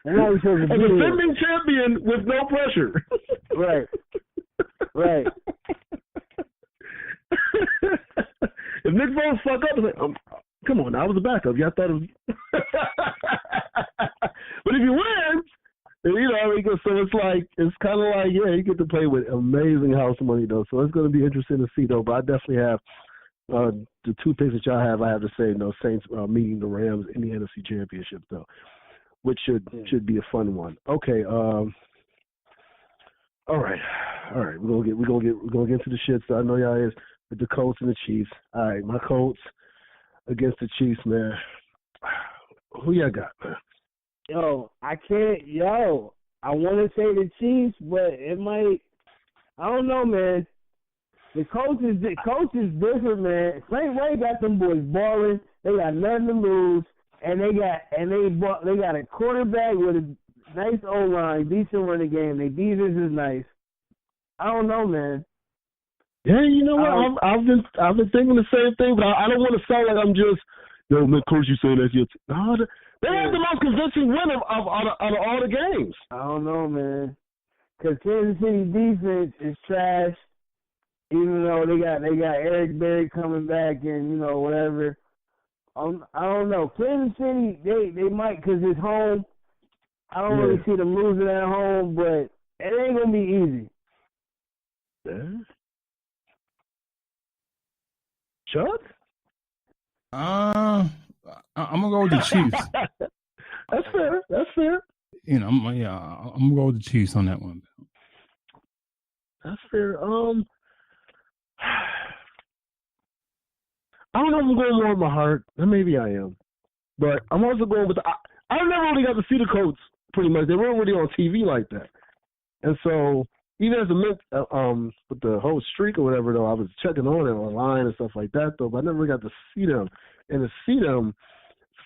As a defending champion with no pressure. Right. If Nick Foles fuck up, it's like, come on, I was a backup. Y'all thought it was. But if you win, so it's kind of like, you get to play with amazing house money, though. So it's going to be interesting to see, though. But I definitely have the two picks that y'all have. I have to say, Saints meeting the Rams in the NFC Championship, though, which should be a fun one. Okay. All right. We're gonna get into the shit. So I know y'all is with the Colts and the Chiefs. All right, my Colts against the Chiefs, man. Who y'all got, man? I want to say the Chiefs, but it might. I don't know, man. The coach is different, man. Frank Wright got them boys balling. They got nothing to lose, and they got a quarterback with a nice O-line, decent running game. Their defense is nice. I don't know, man. Yeah, you know what? I've been thinking the same thing, but I don't want to sound like I'm just, man, coach, you say that's your team. No, they had the most convincing win of all the games. I don't know, man. Because Kansas City defense is trash, even though they got Eric Berry coming back and, whatever. I don't know. Kansas City, they might, because it's home. I don't really see them losing at home, but it ain't going to be easy. Yeah. Chuck? I'm gonna go with the Chiefs. That's fair. I'm gonna go with the Chiefs on that one. That's fair. I don't know if I'm going more with my heart. Maybe I am, but I'm also going with I never really got to see the Colts. Pretty much, they weren't really on TV like that, and so even as with the whole streak or whatever, though, I was checking on it online and stuff like that, though, but I never got to see them. And to see them,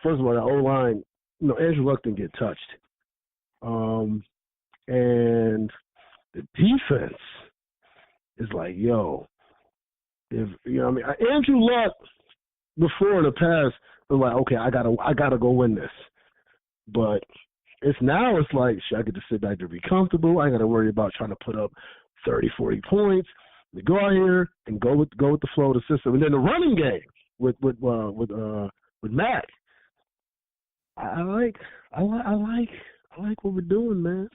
first of all, the O-line, Andrew Luck didn't get touched. And the defense is like, Andrew Luck before in the past was like, okay, I gotta go win this. But it's like, I get to sit back to be comfortable. I got to worry about trying to put up 30, 40 points. We go out here and go with the flow of the system. And then the running game with Matt. I like what we're doing, man.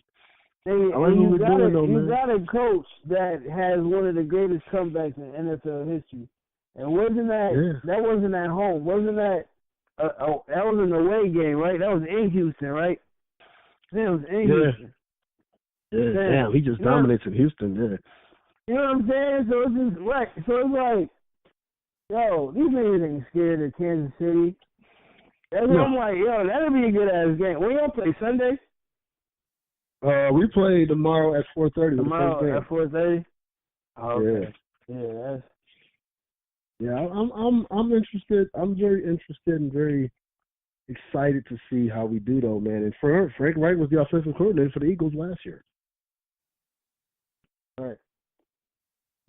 You got a coach that has one of the greatest comebacks in NFL history. And that wasn't at home. Wasn't that that was an away game, right? That was in Houston, right? That was in Houston. Yeah, damn, he just dominates in Houston, yeah. You know what I'm saying? So it's just right. So it's like, these niggas ain't scared of Kansas City. That's what I'm like, that'll be a good ass game. When y'all play Sunday? We play tomorrow at 4:30. Tomorrow at 4:30. Oh, okay. Yeah. I'm interested. I'm very interested and very excited to see how we do, though, man. And Frank Wright was the offensive coordinator for the Eagles last year. All right.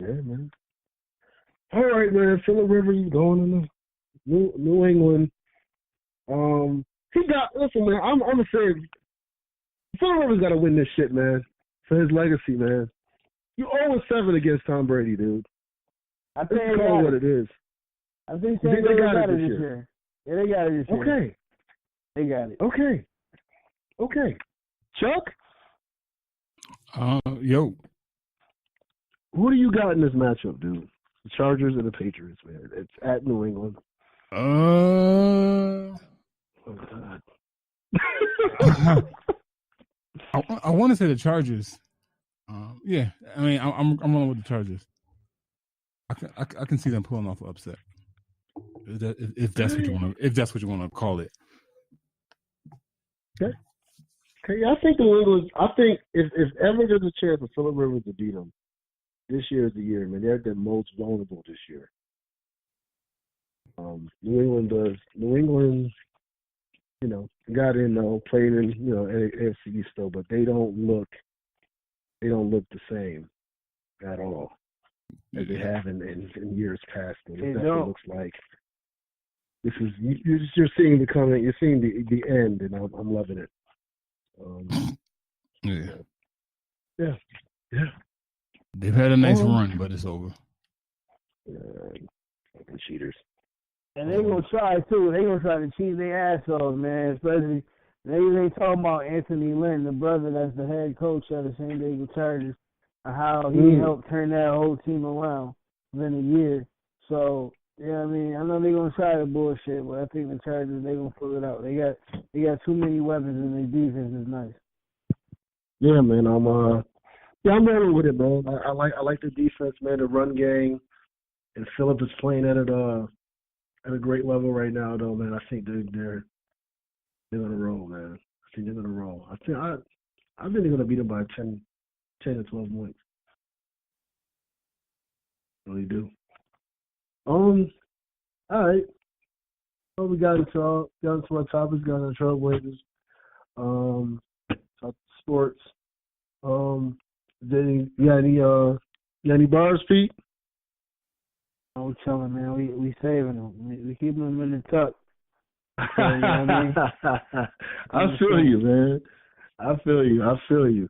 Yeah, man. All right, man. Phillip Rivers is going in the New England. Listen, man. I'm gonna say Phillip Rivers got to win this shit, man, for his legacy, man. You 0-7 against Tom Brady, dude. I think it's called what it is. I think they got it this year. Yeah, they got it this year. Okay. They got it. Okay. Chuck? Yo. Who do you got in this matchup, dude? The Chargers and the Patriots, man. It's at New England. Oh, God. I want to say the Chargers. Yeah, I mean, I'm rolling with the Chargers. I can see them pulling off an upset. If that's what you want to call it. Okay. I think New England. I think if ever there's a chance for Phillip Rivers to beat them, this year is the year, man. They're the most vulnerable this year. New England, got in, playing in, AFC East though, but they don't look the same at all as they have in years past. It definitely looks like this is you're seeing the coming, you're seeing the end, and I'm loving it. Yeah. They've had a nice run, but it's over. Fucking cheaters. And they're going to try, too. They're going to try to cheat their ass off, man. Especially, they talking about Anthony Lynn, the brother that's the head coach of the San Diego Chargers, and how he helped turn that whole team around within a year. So, I mean, I know they're going to try the bullshit, but I think the Chargers, they're going to pull it out. They got too many weapons, and their defense is nice. Yeah, man. I'm rolling with it, man. I like the defense, man. The run game, Phillip is playing at a great level right now, though, man. I think they're gonna roll, man. I think they're gonna roll. I think they're gonna beat them by 10 to 12 points. Really do. All right. Well, we got into our topics. Got into Trailblazers. Talk sports. You got any bars, Pete? I'm chilling, man. We saving them. We keeping them in the tuck. So, you know what I mean? I feel you, man. I feel you.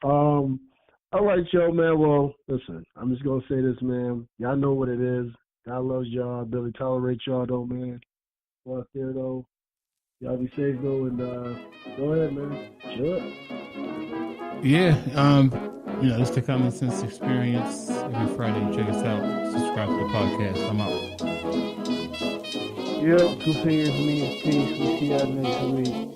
All right, yo, man. Well, listen, I'm just gonna say this, man. Y'all know what it is. God loves y'all. Billy tolerates y'all, though, man. Go out there, though. Y'all be safe, though, and go ahead, man. Sure. Yeah. This is the Common Sense Experience every Friday. Check us out. Subscribe to the podcast. I'm out. Yep. 2 fingers means peace. We'll see y'all next week.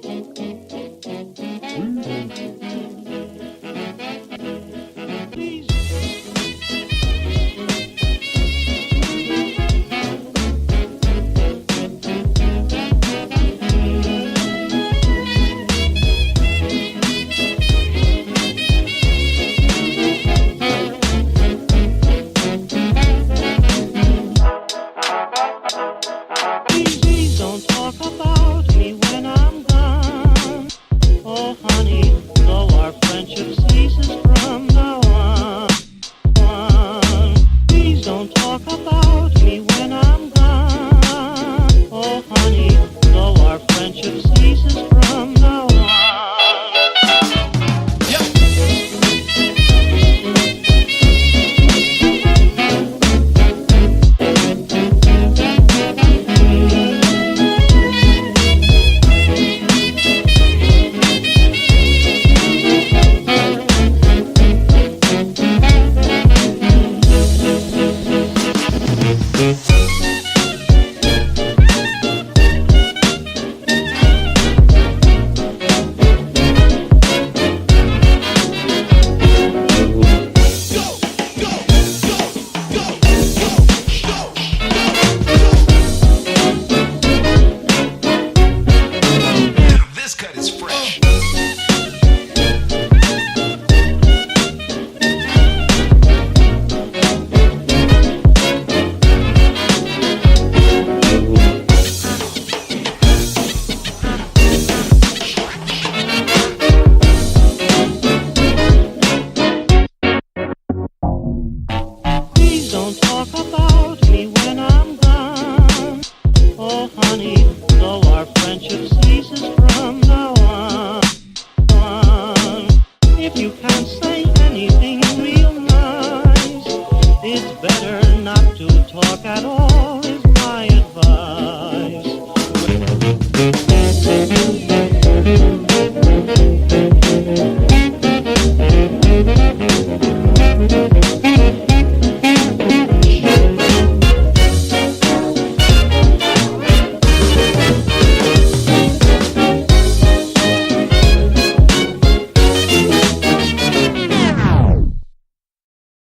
honey, though our friendship ceases.